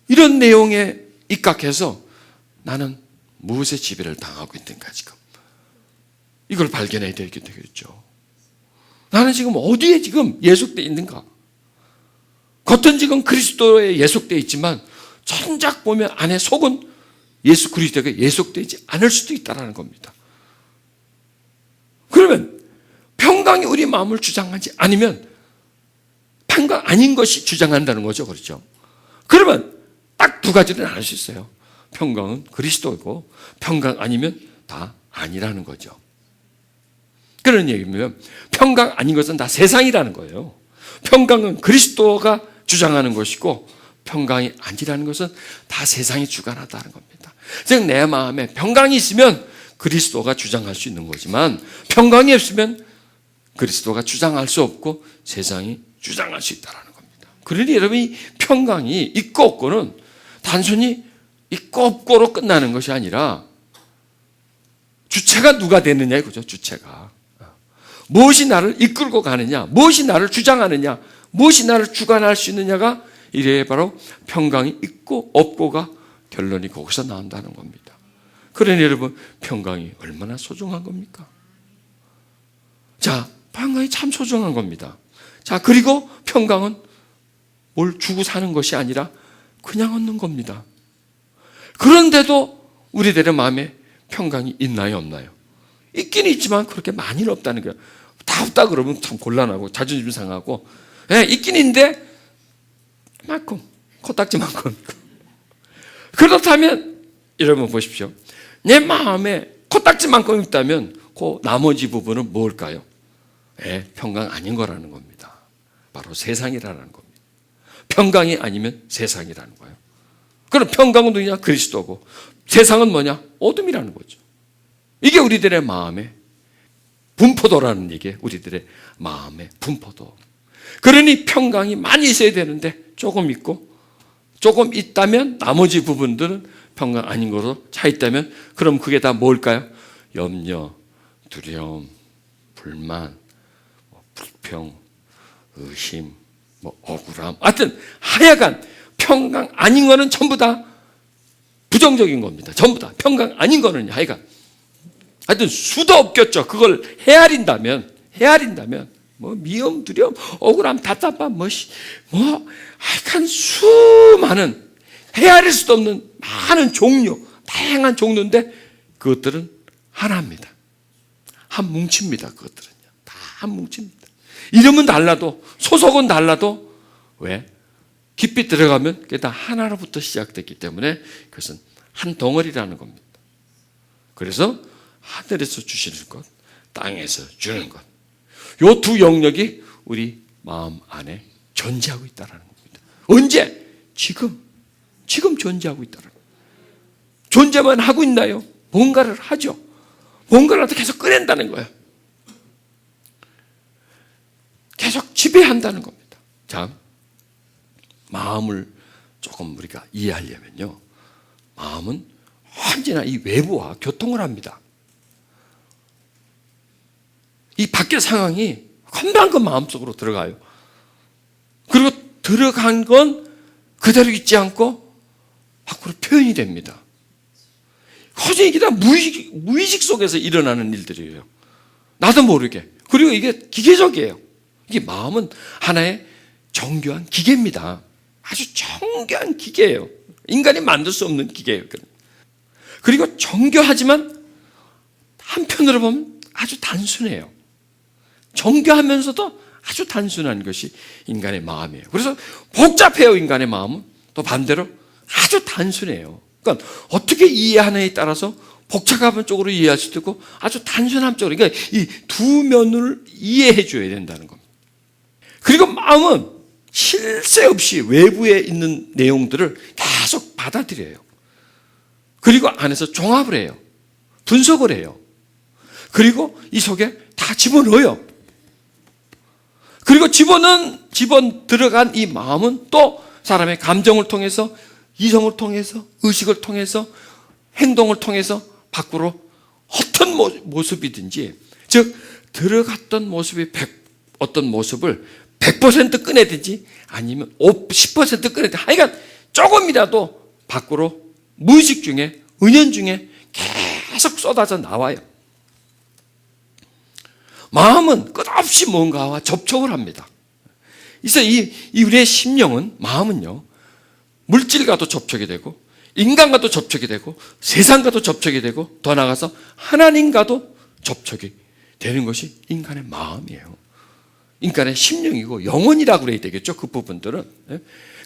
이런 내용에 입각해서 나는 무엇의 지배를 당하고 있는가 지금. 이걸 발견해야 되겠죠. 나는 지금 어디에 지금 예속되어 있는가? 겉은 지금 그리스도에 예속되어 있지만 정작 보면 안에 속은 예수 그리스도에게 예속되지 않을 수도 있다는 겁니다. 그러면 평강이 우리 마음을 주장하지 않으면 평강 아닌 것이 주장한다는 거죠. 그렇죠? 그러면 딱 두 가지를 알 수 있어요. 평강은 그리스도이고 평강 아니면 다 아니라는 거죠. 그런 얘기면 평강 아닌 것은 다 세상이라는 거예요. 평강은 그리스도가 주장하는 것이고 평강이 아니라는 것은 다 세상이 주관하다는 겁니다. 즉 내 마음에 평강이 있으면 그리스도가 주장할 수 있는 거지만 평강이 없으면 그리스도가 주장할 수 없고 세상이 주장할 수 있다는 겁니다. 그러니 여러분이 평강이 있고 없고는 단순히 있고 없고로 끝나는 것이 아니라 주체가 누가 되느냐 이거죠. 주체가 무엇이 나를 이끌고 가느냐, 무엇이 나를 주장하느냐, 무엇이 나를 주관할 수 있느냐가 이래 바로 평강이 있고 없고가 결론이 거기서 나온다는 겁니다. 그러니 여러분 평강이 얼마나 소중한 겁니까? 자, 평강이 참 소중한 겁니다. 자, 그리고 평강은 뭘 주고 사는 것이 아니라 그냥 얻는 겁니다. 그런데도 우리들의 마음에 평강이 있나요, 없나요? 있긴 있지만 그렇게 많이는 없다는 거예요. 다 없다 그러면 참 곤란하고 자존심 상하고, 있긴 있는데 만큼 코딱지만큼. 그렇다면 여러분 보십시오. 내 마음에 코딱지만큼 있다면 그 나머지 부분은 뭘까요? 평강 아닌 거라는 겁니다. 바로 세상이라는 겁니다. 평강이 아니면 세상이라는 거예요. 그럼 평강은 누구냐? 그리스도고, 세상은 뭐냐? 어둠이라는 거죠. 이게 우리들의 마음의 분포도라는 얘기예요. 우리들의 마음의 분포도. 그러니 평강이 많이 있어야 되는데 조금 있고, 조금 있다면 나머지 부분들은 평강 아닌 거로 차 있다면 그럼 그게 다 뭘까요? 염려, 두려움, 불만, 불평, 의심, 억울함. 하여튼 하여간 평강 아닌 거는 전부 다 부정적인 겁니다. 전부 다 평강 아닌 거는 하여간 수도 없겠죠. 그걸 헤아린다면 미움, 두려움, 억울함, 답답함, 하여간 수많은 헤아릴 수도 없는 많은 종류, 다양한 종류인데 그것들은 하나입니다. 한 뭉칩니다. 그것들은요. 다 한 뭉칩니다. 이름은 달라도 소속은 달라도 왜? 깊이 들어가면 그게 다 하나로부터 시작됐기 때문에 그것은 한 덩어리라는 겁니다. 그래서 하늘에서 주시는 것, 땅에서 주는 것, 요 두 영역이 우리 마음 안에 존재하고 있다는 겁니다. 언제? 지금 존재하고 있다는 겁니다. 존재만 하고 있나요? 뭔가를 하죠. 뭔가를 계속 꺼낸다는 거예요. 계속 지배한다는 겁니다. 자, 마음을 조금 우리가 이해하려면요, 마음은 언제나 이 외부와 교통을 합니다. 이 밖의 상황이 금방 그 마음속으로 들어가요. 그리고 들어간 건 그대로 있지 않고 밖으로 표현이 됩니다. 허전히 이게 다 무의식 속에서 일어나는 일들이에요. 나도 모르게. 그리고 이게 기계적이에요. 이게 마음은 하나의 정교한 기계입니다. 아주 정교한 기계예요. 인간이 만들 수 없는 기계예요. 그리고 정교하지만 한편으로 보면 아주 단순해요. 정교하면서도 아주 단순한 것이 인간의 마음이에요. 그래서 복잡해요. 인간의 마음은 또 반대로 아주 단순해요. 그러니까 어떻게 이해하느냐에 따라서 복잡한 쪽으로 이해할 수도 있고 아주 단순한 쪽으로, 그러니까 이 두 면을 이해해 줘야 된다는 겁니다. 그리고 마음은 쉴 새 없이 외부에 있는 내용들을 계속 받아들여요. 그리고 안에서 종합을 해요. 분석을 해요. 그리고 이 속에 다 집어넣어요. 그리고 집어 들어간 이 마음은 또 사람의 감정을 통해서, 이성을 통해서, 의식을 통해서, 행동을 통해서 밖으로 어떤 모습이든지, 즉 들어갔던 모습이 어떤 모습을 100% 꺼내든지 아니면 10% 꺼내든지 하여간 조금이라도 밖으로 무의식 중에, 은연 중에 계속 쏟아져 나와요. 마음은 끝없이 뭔가와 접촉을 합니다. 그래서 이 우리의 심령은, 마음은요, 물질과도 접촉이 되고 인간과도 접촉이 되고 세상과도 접촉이 되고 더 나아가서 하나님과도 접촉이 되는 것이 인간의 마음이에요. 인간의 심령이고 영혼이라고 그래야 되겠죠. 그 부분들은.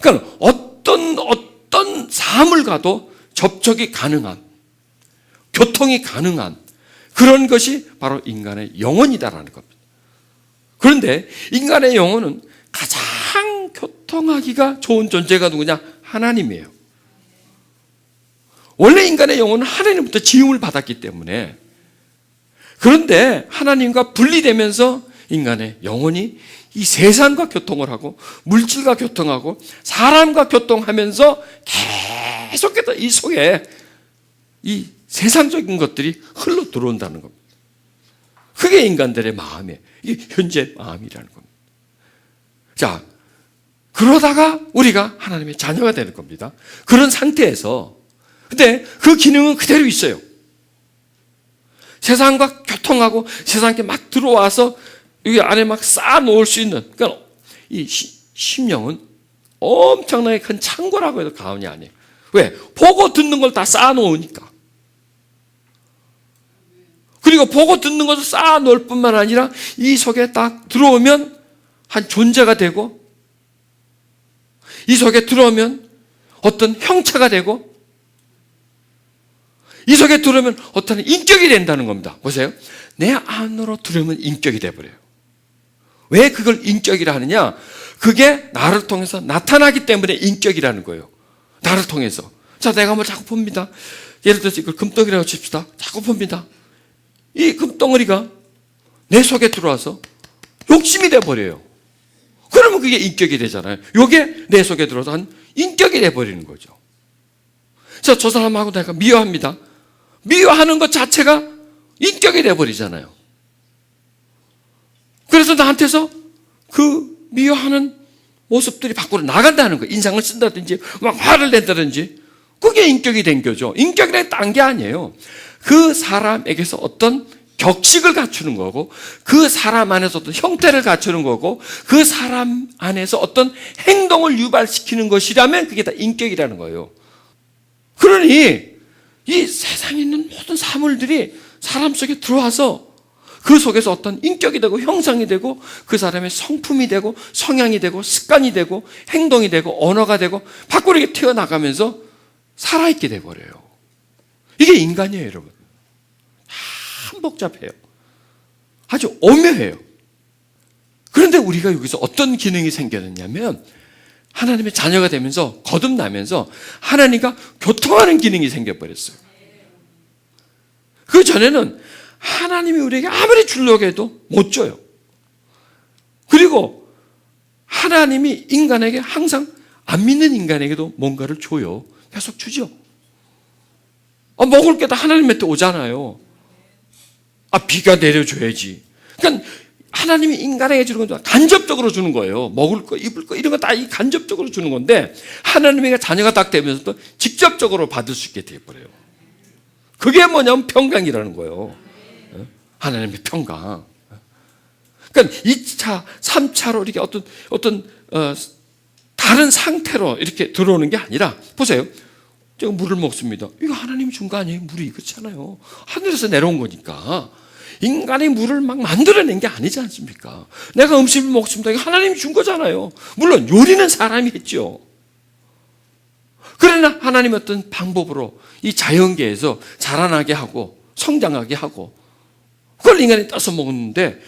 그러니까 어떤 사물과도 접촉이 가능한, 교통이 가능한 그런 것이 바로 인간의 영혼이다라는 겁니다. 그런데 인간의 영혼은 가장 교통하기가 좋은 존재가 누구냐? 하나님이에요. 원래 인간의 영혼은 하나님부터 지음을 받았기 때문에, 그런데 하나님과 분리되면서 인간의 영혼이 이 세상과 교통을 하고 물질과 교통하고 사람과 교통하면서 계속해서 이 속에 이 세상적인 것들이 흘러 들어온다는 겁니다. 그게 인간들의 마음이에요. 이게 현재 마음이라는 겁니다. 자, 그러다가 우리가 하나님의 자녀가 되는 겁니다. 그런 상태에서 근데 그 기능은 그대로 있어요. 세상과 교통하고 세상에 막 들어와서 여기 안에 막 쌓아놓을 수 있는, 그러니까 이 심령은 엄청나게 큰 창고라고 해도 과언이 아니에요. 왜? 보고 듣는 걸 다 쌓아놓으니까. 그리고 보고 듣는 것을 쌓아놓을 뿐만 아니라 이 속에 딱 들어오면 한 존재가 되고, 이 속에 들어오면 어떤 형체가 되고, 이 속에 들어오면 어떤 인격이 된다는 겁니다. 보세요. 내 안으로 들어오면 인격이 돼버려요. 왜 그걸 인격이라 하느냐? 그게 나를 통해서 나타나기 때문에 인격이라는 거예요. 나를 통해서. 자, 내가 뭘 자꾸 봅니다. 예를 들어서 이걸 금덩이라고 칩시다. 자꾸 봅니다. 이 금덩어리가 내 속에 들어와서 욕심이 돼버려요. 그러면 그게 인격이 되잖아요. 이게 내 속에 들어와서 한 인격이 돼버리는 거죠. 자, 저 사람하고 내가 미워합니다. 미워하는 것 자체가 인격이 돼버리잖아요. 그래서 나한테서 그 미워하는 모습들이 밖으로 나간다는 거예요. 인상을 쓴다든지 막 화를 낸다든지. 그게 인격이 된 거죠. 인격이란 딴 게 아니에요. 그 사람에게서 어떤 격식을 갖추는 거고, 그 사람 안에서 어떤 형태를 갖추는 거고, 그 사람 안에서 어떤 행동을 유발시키는 것이라면 그게 다 인격이라는 거예요. 그러니 이 세상에 있는 모든 사물들이 사람 속에 들어와서 그 속에서 어떤 인격이 되고 형상이 되고 그 사람의 성품이 되고 성향이 되고 습관이 되고 행동이 되고 언어가 되고 밖으로 이렇게 튀어나가면서 살아있게 돼버려요. 이게 인간이에요, 여러분. 참 복잡해요. 아주 오묘해요. 그런데 우리가 여기서 어떤 기능이 생겼냐면 하나님의 자녀가 되면서 거듭나면서 하나님과 교통하는 기능이 생겨버렸어요. 그 전에는 하나님이 우리에게 아무리 주려고 해도 못 줘요. 그리고 하나님이 인간에게 항상 안 믿는 인간에게도 뭔가를 줘요. 계속 주죠. 먹을 게 다 하나님한테 오잖아요. 비가 내려줘야지. 그러니까 하나님이 인간에게 주는 건 간접적으로 주는 거예요. 먹을 거, 입을 거 이런 거 다 간접적으로 주는 건데 하나님에게 자녀가 딱 되면서 또 직접적으로 받을 수 있게 되어버려요. 그게 뭐냐면 평강이라는 거예요. 하나님의 평강. 그러니까 2차, 3차로 이렇게 어떤 다른 상태로 이렇게 들어오는 게 아니라 보세요. 제가 물을 먹습니다. 이거 하나님이 준 거 아니에요? 물이 그렇잖아요. 하늘에서 내려온 거니까. 인간이 물을 막 만들어낸 게 아니지 않습니까? 내가 음식을 먹습니다. 이거 하나님이 준 거잖아요. 물론 요리는 사람이 했죠. 그러나 하나님의 어떤 방법으로 이 자연계에서 자라나게 하고 성장하게 하고 그걸 인간이 따서 먹었는데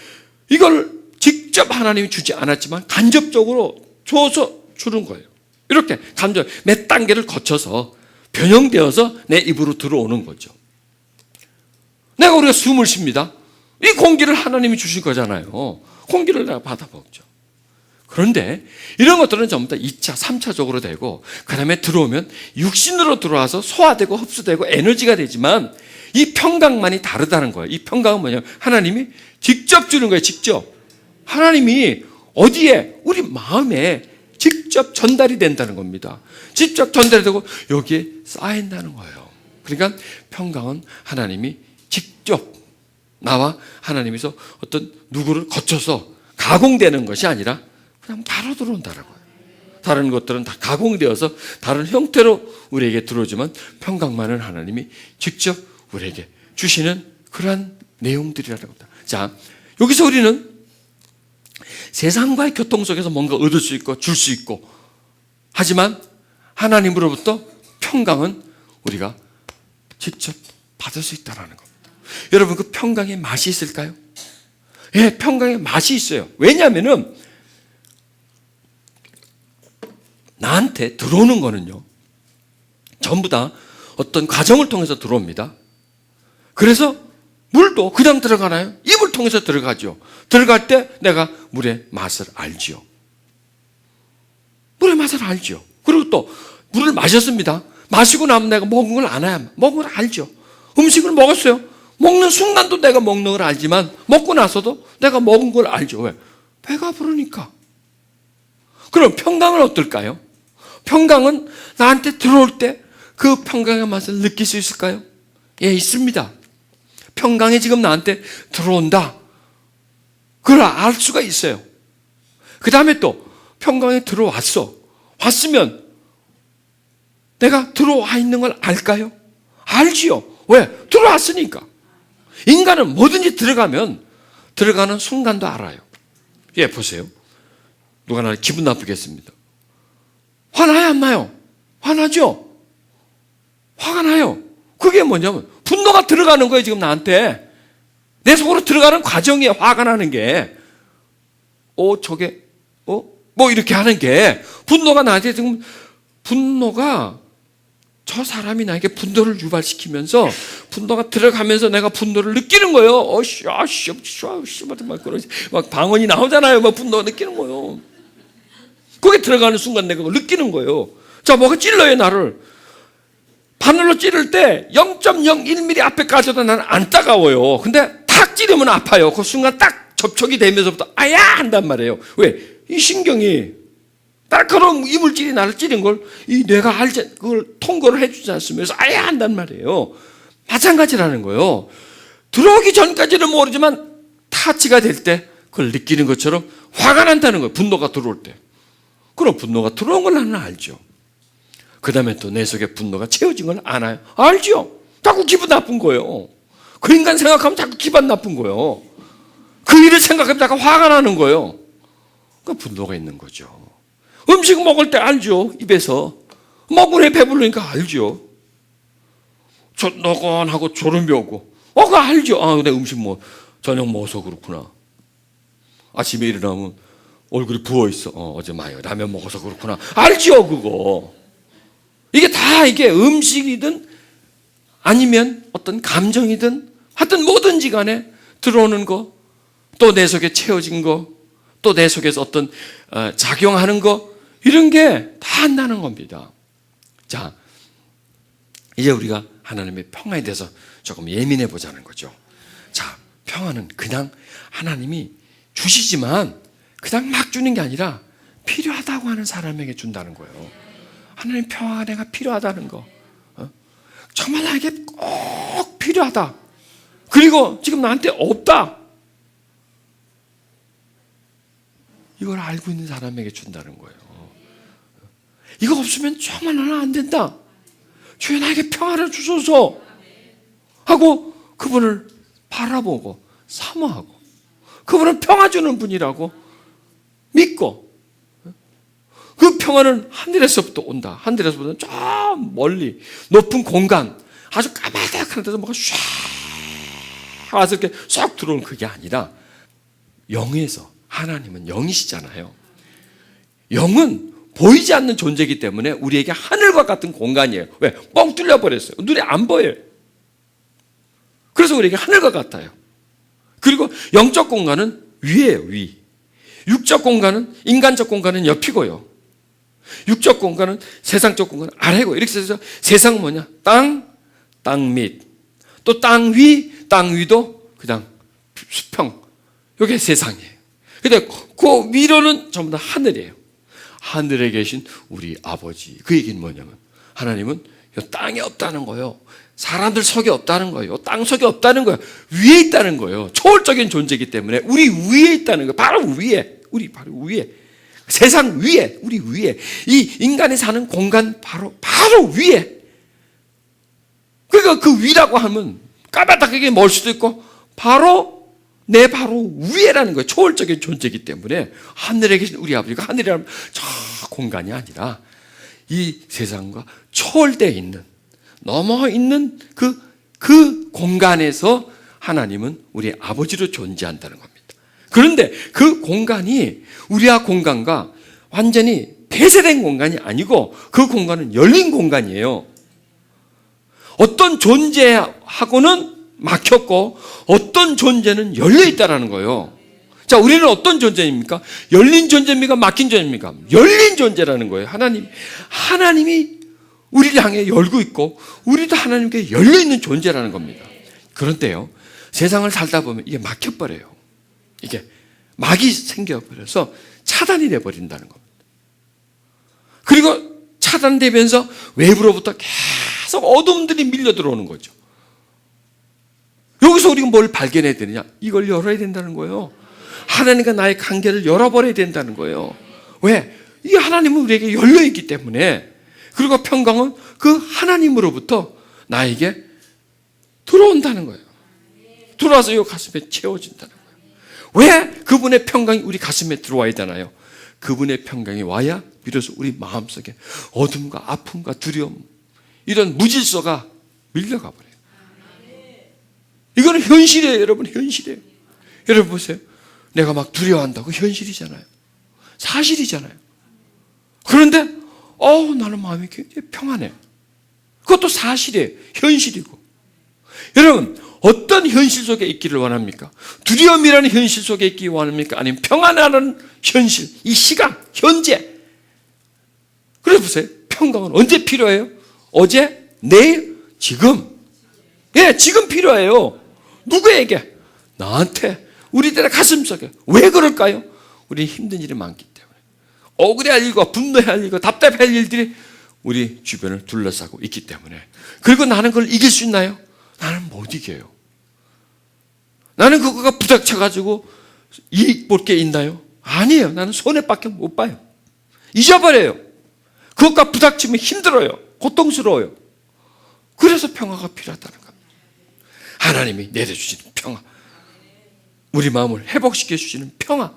이걸 직접 하나님이 주지 않았지만 간접적으로 줘서 주는 거예요. 이렇게 간접 몇 단계를 거쳐서 변형되어서 내 입으로 들어오는 거죠. 우리가 숨을 쉽니다. 이 공기를 하나님이 주신 거잖아요. 공기를 내가 받아 먹죠. 그런데 이런 것들은 전부 다 2차, 3차적으로 되고 그 다음에 들어오면 육신으로 들어와서 소화되고 흡수되고 에너지가 되지만 이 평강만이 다르다는 거예요. 이 평강은 뭐냐면 하나님이 직접 주는 거예요. 직접. 하나님이 어디에? 우리 마음에 직접 전달이 된다는 겁니다. 직접 전달이 되고 여기에 쌓인다는 거예요. 그러니까 평강은 하나님이 직접 나와 하나님에서 어떤 누구를 거쳐서 가공되는 것이 아니라 그냥 바로 들어온다는 거예요. 다른 것들은 다 가공되어서 다른 형태로 우리에게 들어오지만 평강만은 하나님이 직접 우리에게 주시는 그러한 내용들이라는 겁니다. 자, 여기서 우리는 세상과의 교통 속에서 뭔가 얻을 수 있고 줄 수 있고 하지만 하나님으로부터 평강은 우리가 직접 받을 수 있다는 겁니다. 여러분, 그 평강의 맛이 있을까요? 예, 평강의 맛이 있어요. 왜냐하면은 나한테 들어오는 거는요 전부 다 어떤 과정을 통해서 들어옵니다. 그래서 물도 그냥 들어가나요? 입을 통해서 들어가죠. 들어갈 때 내가 물의 맛을 알지요. 물의 맛을 알죠. 그리고 또 물을 마셨습니다. 마시고 나면 내가 먹은 걸 알아야, 먹은 걸 알죠. 음식을 먹었어요. 먹는 순간도 내가 먹는 걸 알지만 먹고 나서도 내가 먹은 걸 알죠. 왜? 배가 부르니까. 그럼 평강은 어떨까요? 평강은 나한테 들어올 때 그 평강의 맛을 느낄 수 있을까요? 예, 있습니다. 평강이 지금 나한테 들어온다. 그걸 알 수가 있어요. 그 다음에 또 평강이 들어왔어. 왔으면 내가 들어와 있는 걸 알까요? 알지요. 왜? 들어왔으니까. 인간은 뭐든지 들어가면 들어가는 순간도 알아요. 예, 보세요. 누가 나를 기분 나쁘게 했습니다. 화나요, 안 나요? 화나죠? 화가 나요. 그게 뭐냐면 분노가 들어가는 거예요, 지금 나한테. 내 속으로 들어가는 과정이에 화가 나는 게. 저게, 뭐 이렇게 하는 게. 분노가 나한테 지금, 분노가 저 사람이 나에게 분노를 유발시키면서 분노가 들어가면서 내가 분노를 느끼는 거예요. 막 방언이 나오잖아요. 막 분노가 느끼는 거예요. 거기 들어가는 순간 내가 그걸 느끼는 거예요. 자, 뭐가 찔러요, 나를. 바늘로 찌를 때 0.01mm 앞에 까져도 나는 안 따가워요. 근데 탁 찌르면 아파요. 그 순간 딱 접촉이 되면서부터 아야! 한단 말이에요. 왜? 이 신경이 날카로운 이물질이 나를 찌른 걸 이 뇌가 알지, 그걸 통과를 해주지 않으면서 아야! 한단 말이에요. 마찬가지라는 거예요. 들어오기 전까지는 모르지만 타치가 될 때 그걸 느끼는 것처럼 화가 난다는 거예요. 분노가 들어올 때. 그럼 분노가 들어온 걸 나는 알죠. 그 다음에 또 내 속에 분노가 채워진 걸 아나요? 알죠. 자꾸 기분 나쁜 거예요. 그 인간 생각하면 자꾸 기분 나쁜 거예요. 그 일을 생각하면 자꾸 화가 나는 거예요. 그 분노가 있는 거죠. 음식 먹을 때 알죠. 입에서 먹으래 배부르니까 알죠. 너건하고 졸음이 오고 그거 알죠. 내 음식 저녁 먹어서 그렇구나. 아침에 일어나면 얼굴이 부어있어. 어제 라면 먹어서 그렇구나. 알죠, 그거. 이게 음식이든 아니면 어떤 감정이든 하여튼 뭐든지 간에 들어오는 거, 또 내 속에 채워진 거, 또 내 속에서 어떤 작용하는 거, 이런 게 다 한다는 겁니다. 자, 이제 우리가 하나님의 평화에 대해서 조금 예민해 보자는 거죠. 자, 평화는 그냥 하나님이 주시지만 그냥 막 주는 게 아니라 필요하다고 하는 사람에게 준다는 거예요. 하나님 평화가 내가 필요하다는 거. 정말 나에게 꼭 필요하다. 그리고 지금 나한테 없다. 이걸 알고 있는 사람에게 준다는 거예요. 이거 없으면 정말 나는 안 된다. 주여 나에게 평화를 주소서 하고 그분을 바라보고 사모하고 그분은 평화 주는 분이라고 믿고 그 평화는 하늘에서부터 온다. 하늘에서부터 저 멀리 높은 공간 아주 까마득한 데서 뭐가 쫙 와서 이렇게 쏙 들어오는 그게 아니라 영에서 하나님은 영이시잖아요. 영은 보이지 않는 존재이기 때문에 우리에게 하늘과 같은 공간이에요. 왜? 뻥 뚫려버렸어요. 눈에 안 보여요. 그래서 우리에게 하늘과 같아요. 그리고 영적 공간은 위예요, 위. 육적 공간은, 인간적 공간은 옆이고요. 육적 공간은 세상적 공간은 아래고. 이렇게 해서 세상은 뭐냐? 땅 밑. 또 땅 위도 그냥 수평. 이게 세상이에요. 근데 그 위로는 전부 다 하늘이에요. 하늘에 계신 우리 아버지. 그 얘기는 뭐냐면 하나님은 이 땅에 없다는 거예요. 사람들 속에 없다는 거예요. 땅 속에 없다는 거예요. 위에 있다는 거예요. 초월적인 존재이기 때문에 우리 위에 있다는 거예요. 바로 위에. 우리 바로 위에. 세상 위에. 우리 위에. 이 인간이 사는 공간 바로 위에. 그러니까 그 위라고 하면 까마득하게 멀 수도 있고 바로 위에라는 거예요. 초월적인 존재이기 때문에 하늘에 계신 우리 아버지가 하늘이라는 저 공간이 아니라 이 세상과 초월되어 있는 넘어 있는 그 공간에서 하나님은 우리 아버지로 존재한다는 겁니다. 그런데 그 공간이 우리와 공간과 완전히 폐쇄된 공간이 아니고 그 공간은 열린 공간이에요. 어떤 존재하고는 막혔고 어떤 존재는 열려 있다라는 거예요. 자, 우리는 어떤 존재입니까? 열린 존재입니까? 막힌 존재입니까? 열린 존재라는 거예요. 하나님이 우리를 향해 열고 있고 우리도 하나님께 열려 있는 존재라는 겁니다. 그런데요, 세상을 살다 보면 이게 막혀버려요. 이게 막이 생겨버려서 차단이 돼버린다는 겁니다. 그리고 차단되면서 외부로부터 계속 어둠들이 밀려 들어오는 거죠. 여기서 우리가 뭘 발견해야 되느냐? 이걸 열어야 된다는 거예요. 하나님과 나의 관계를 열어버려야 된다는 거예요. 왜? 이 하나님은 우리에게 열려있기 때문에. 그리고 평강은 그 하나님으로부터 나에게 들어온다는 거예요. 들어와서 이 가슴에 채워진다는 거예요. 왜 그분의 평강이 우리 가슴에 들어와야 되나요? 그분의 평강이 와야 비로소 우리 마음속에 어둠과 아픔과 두려움, 이런 무질서가 밀려가 버려요. 이거는 현실이에요, 여러분. 현실이에요. 여러분 보세요. 내가 막 두려워한다고 현실이잖아요. 사실이잖아요. 그런데 나는 마음이 굉장히 평안해. 그것도 사실이에요. 현실이고. 여러분, 어떤 현실 속에 있기를 원합니까? 두려움이라는 현실 속에 있기 원합니까? 아니면 평안하는 현실, 이 시간, 현재. 그래서 보세요. 평강은 언제 필요해요? 어제, 내일, 지금. 예, 지금 필요해요. 누구에게? 나한테, 우리들의 가슴속에. 왜 그럴까요? 우리 힘든 일이 많기 때문에. 억울해할 일과 분노할 일과 답답할 일들이 우리 주변을 둘러싸고 있기 때문에. 그리고 나는 그걸 이길 수 있나요? 나는 못 이겨요. 나는 그거가 부닥쳐가지고 이익 볼 게 있나요? 아니에요. 나는 손해밖에 못 봐요. 잊어버려요. 그것과 부닥치면 힘들어요. 고통스러워요. 그래서 평화가 필요하다는 겁니다. 하나님이 내려주시는 평화, 우리 마음을 회복시켜 주시는 평화,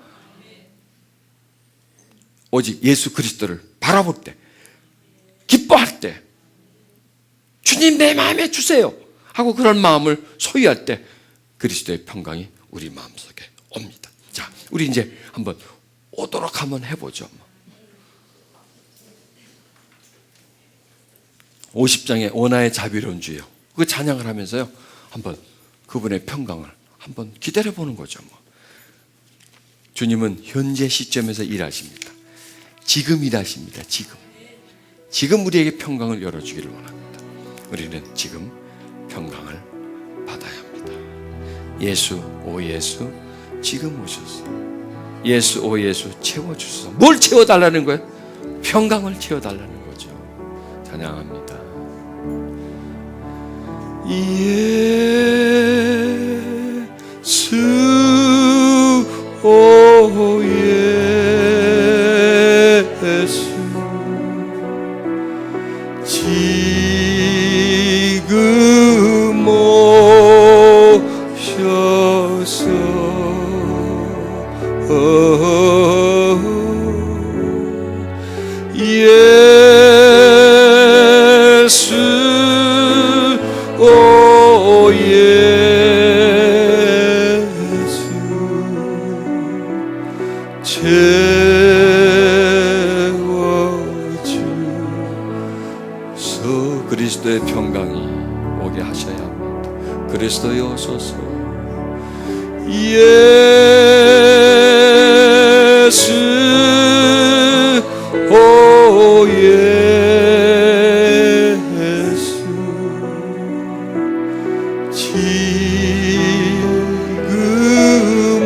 오직 예수 그리스도를 바라볼 때, 기뻐할 때, 주님 내 마음에 주세요 하고 그런 마음을 소유할 때 그리스도의 평강이 우리 마음속에 옵니다. 자, 우리 이제 한번 오도록 한번 해보죠. 50장의 오나의 자비로운 주여, 그 찬양을 하면서요, 한번 그분의 평강을 한번 기다려보는 거죠. 주님은 현재 시점에서 일하십니다. 지금 일하십니다. 지금 우리에게 평강을 열어주기를 원합니다. 우리는 지금 평강을 받아야 합니다. 예수, 오 예수, 지금 오셔서 예수, 오 예수, 채워주소서. 뭘 채워달라는 거예요? 평강을 채워달라는 거죠. 찬양합니다. 예수, 오 예수, 지금 오셔서 예수, 오 예수, 채워주소. 그리스도의 평강이 오게 하셔야 합니다. 그리스도에 오소서. 예수, 오 예수, 지금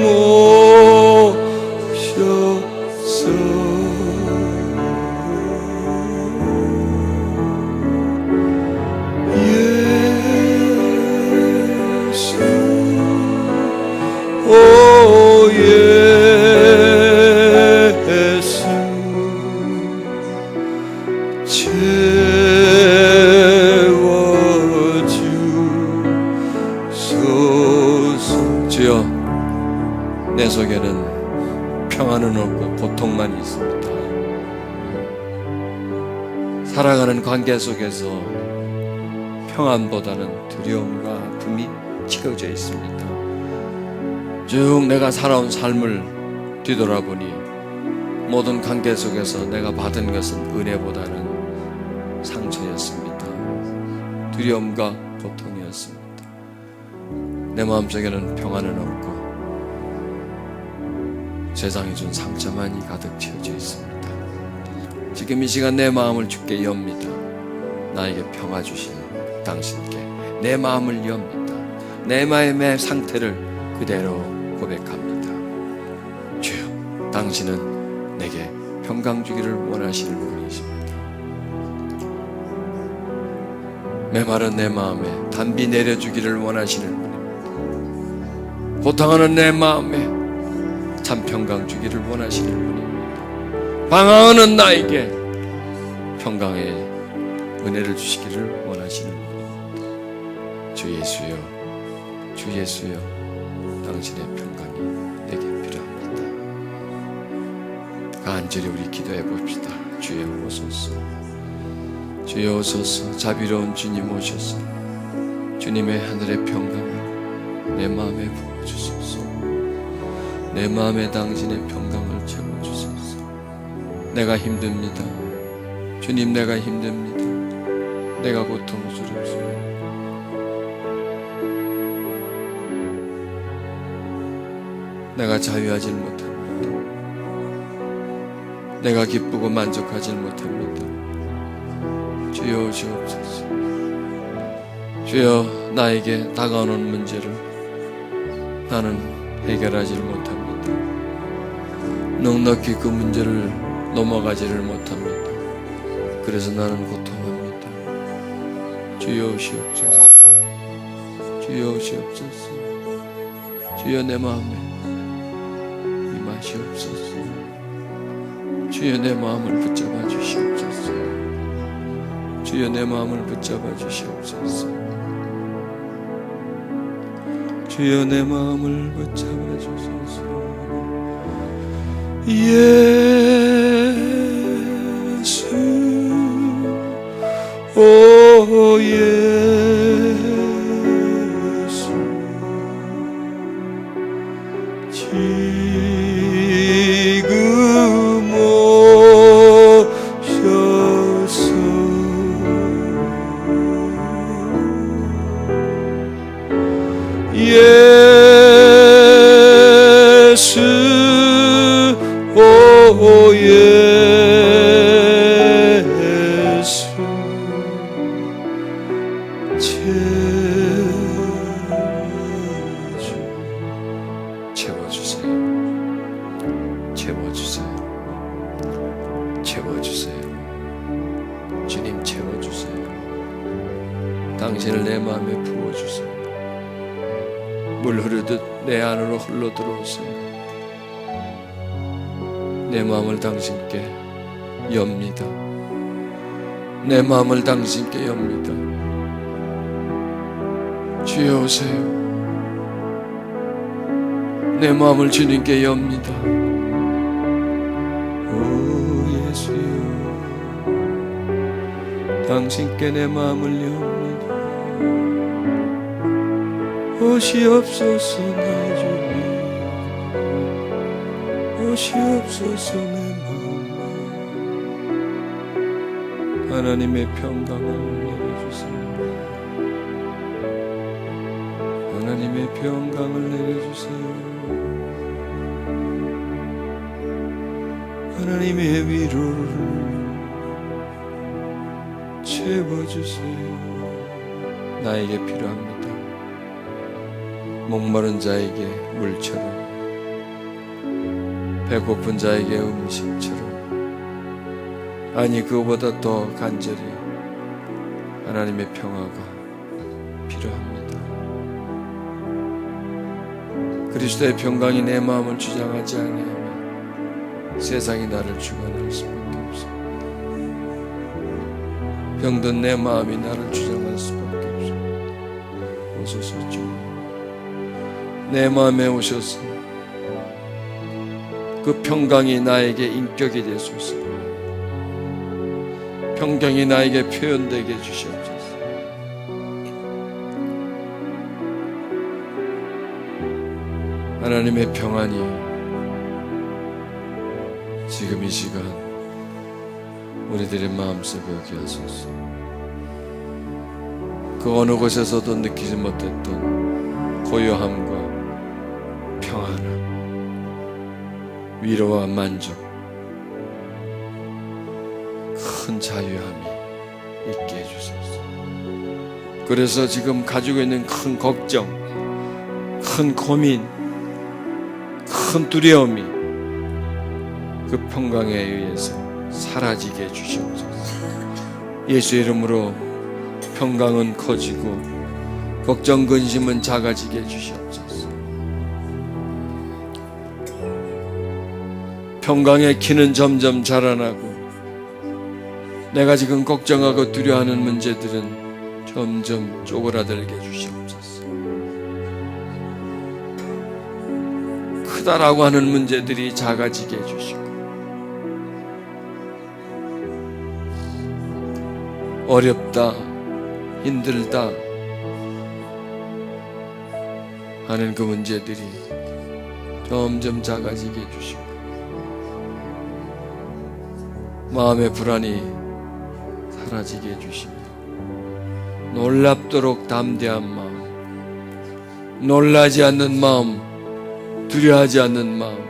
오셔서 예수, 오 예수, 채워주소서. 주여, 내 속에는 평안은 없고 고통만 있습니다. 살아가는 관계 속에서 평안보다는 두려움과 아픔이 채워져 있습니다. 쭉 내가 살아온 삶을 뒤돌아보니 모든 관계 속에서 내가 받은 것은 은혜보다는 상처였습니다. 두려움과 고통이었습니다. 내 마음속에는 평안은 없고 세상이 준 상처만이 가득 채워져 있습니다. 지금 이 시간 내 마음을 주께 엽니다. 나에게 평화 주신 당신께 내 마음을 엽니다. 내 마음의 상태를 그대로 고백합니다. 주여, 당신은 내게 평강 주기를 원하시는 분이십니다. 메마른 내 마음에 단비 내려주기를 원하시는 분입니다. 고통하는 내 마음에 참 평강 주기를 원하시는 분입니다. 방황하는 나에게 평강의 은혜를 주시기를 원하시는 분입니다. 주 예수여, 주 예수여, 당신의 평강이 내게 필요합니다. 간절히 우리 기도해 봅시다. 주여 오소서, 주여 오소서. 자비로운 주님 오셔서 주님의 하늘의 평강을 내 마음에 부어주소서. 내 마음에 당신의 평강을 채워주소서. 내가 힘듭니다. 주님, 내가 힘듭니다. 내가 고통스럽습니다. 내가 자유하지 못합니다. 내가 기쁘고 만족하지 못합니다. 주여 오시옵소서. 주여, 나에게 다가오는 문제를 나는 해결하지 못합니다. 넉넉히 그 문제를 넘어가지를 못합니다. 그래서 나는 고통합니다. 주여 오시옵소서. 주여 오시옵소서. 주여, 내 마음에 임하시옵소서. 주여, 내 마음을 붙잡아 주시옵소서. 주여, 내 마음을 붙잡아 주시옵소서. 주여, 내 마음을 붙잡아 주소서. 예수, 오 예수, 지금 오셔서 예수, 오 예수, 채워주세요. 채워주세요. 채워주세요. 주님, 채워주세요. 당신을 내 마음에 부어주세요. 물 흐르듯 내 안으로 흘러 들어오세요. 내 마음을 당신께 엽니다. 내 마음을 당신께 엽니다. 주여 오세요. 내 마음을 주님께 엽니다. 오 예수여, 당신께 내 마음을 엽니다. 오시옵소서 나의 주님, 오시옵소서 내 마음에 하나님의 평강을 내려주세요. 하나님의 평강을 내려주세요. 하나님의 위로를 채워주세요. 나에게 필요합니다. 목마른 자에게 물처럼, 배고픈 자에게 음식처럼, 아니 그보다 더 간절히 하나님의 평화가 필요합니다. 그리스도의 평강이 내 마음을 주장하지 아니하면 세상이 나를 주관할 수밖에 없습니다. 병든 내 마음이 나를 주장할 수밖에 없습니다. 오소서 주, 내 마음에 오셔서 그 평강이 나에게 인격이 되소서. 평강이 나에게 표현되게 해주시옵소서. 하나님의 평안이 지금 이 시간 우리들의 마음속에 오게 하소서. 그 어느 곳에서도 느끼지 못했던 고요함과 평안함, 위로와 만족, 큰 자유함이 있게 해주소서. 그래서 지금 가지고 있는 큰 걱정, 큰 고민, 큰 두려움이 그 평강에 의해서 사라지게 해주시옵소서. 예수의 이름으로 평강은 커지고 걱정 근심은 작아지게 해주시옵소서. 평강의 키는 점점 자라나고 내가 지금 걱정하고 두려워하는 문제들은 점점 쪼그라들게 해주시옵소서. 크다라고 하는 문제들이 작아지게 해주시고 어렵다, 힘들다 하는 그 문제들이 점점 작아지게 해주시고 마음의 불안이 사라지게 해주시며 놀랍도록 담대한 마음, 놀라지 않는 마음, 두려워하지 않는 마음,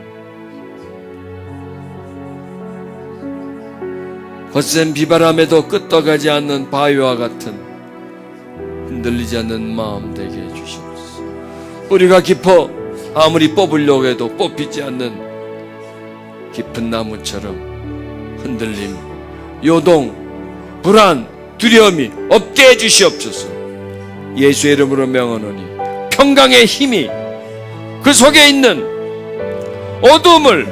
거센 비바람에도 끄떡하지 않는 바위와 같은 흔들리지 않는 마음 되게 해주시옵소서. 뿌리가 깊어 아무리 뽑으려고 해도 뽑히지 않는 깊은 나무처럼 흔들림, 요동, 불안, 두려움이 없게 해주시옵소서. 예수의 이름으로 명하노니 평강의 힘이 그 속에 있는 어둠을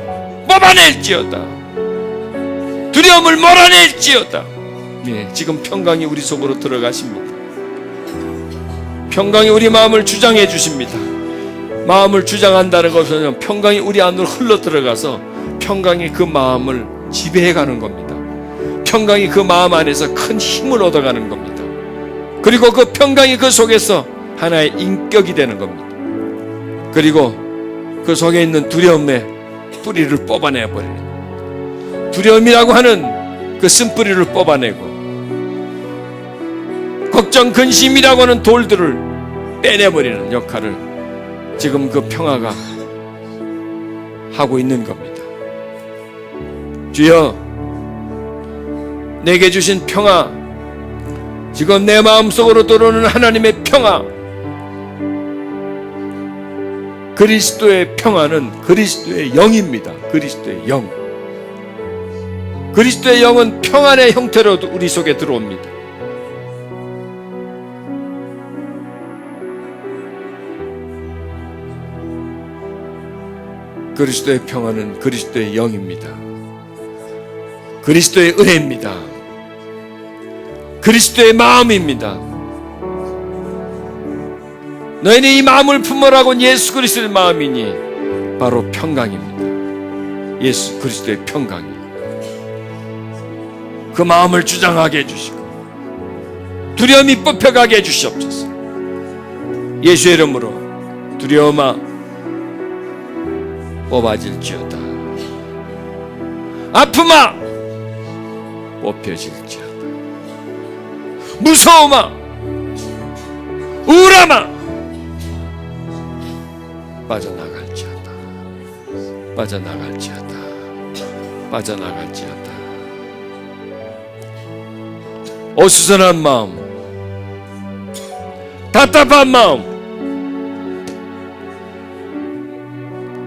뽑아낼지어다. 두려움을 몰아낼지어다. 네, 지금 평강이 우리 속으로 들어가십니다. 평강이 우리 마음을 주장해 주십니다. 마음을 주장한다는 것은 평강이 우리 안으로 흘러 들어가서 평강이 그 마음을 지배해 가는 겁니다. 평강이 그 마음 안에서 큰 힘을 얻어가는 겁니다. 그리고 그 평강이 그 속에서 하나의 인격이 되는 겁니다. 그리고 그 속에 있는 두려움의 뿌리를 뽑아내 버리는, 두려움이라고 하는 그 쓴뿌리를 뽑아내고 걱정 근심이라고 하는 돌들을 빼내버리는 역할을 지금 그 평화가 하고 있는 겁니다. 주여, 내게 주신 평화, 지금 내 마음속으로 들어오는 하나님의 평화, 그리스도의 평화는 그리스도의 영입니다. 그리스도의 영. 그리스도의 영은 평안의 형태로 우리 속에 들어옵니다. 그리스도의 평안은 그리스도의 영입니다. 그리스도의 은혜입니다. 그리스도의 마음입니다. 너희는 이 마음을 품으라고 예수 그리스도의 마음이니 바로 평강입니다. 예수 그리스도의 평강이 그 마음을 주장하게 해주시고 두려움이 뽑혀가게 해주시옵소서. 예수의 이름으로 두려움아 뽑아질지어다. 아픔아 뽑혀질지어다. 무서움아, 우울함아 빠져나갈지어다. 빠져나갈지어다. 빠져나갈지어다. 어수선한 마음, 답답한 마음,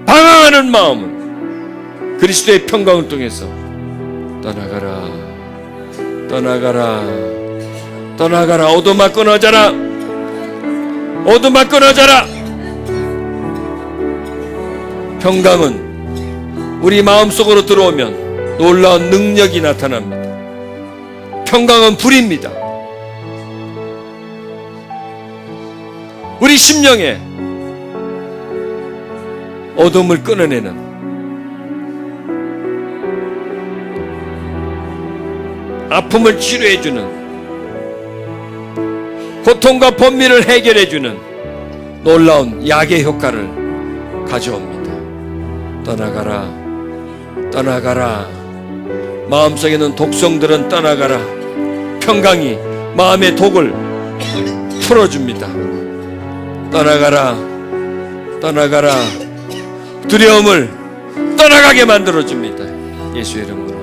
방황하는 마음은 그리스도의 평강을 통해서 떠나가라, 떠나가라, 떠나가라. 어둠아 끊어져라, 어둠아 끊어져라. 평강은 우리 마음속으로 들어오면 놀라운 능력이 나타납니다. 평강은 불입니다. 우리 심령에 어둠을 끊어내는, 아픔을 치료해주는, 고통과 번민을 해결해주는 놀라운 약의 효과를 가져옵니다. 떠나가라, 떠나가라. 마음속에 있는 독성들은 떠나가라. 평강이 마음의 독을 풀어줍니다. 떠나가라, 떠나가라. 두려움을 떠나가게 만들어 줍니다. 예수 이름으로,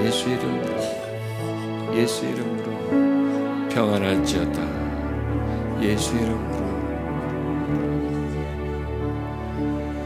예수 이름으로, 예수 이름으로 평안할지어다. 예수 이름으로.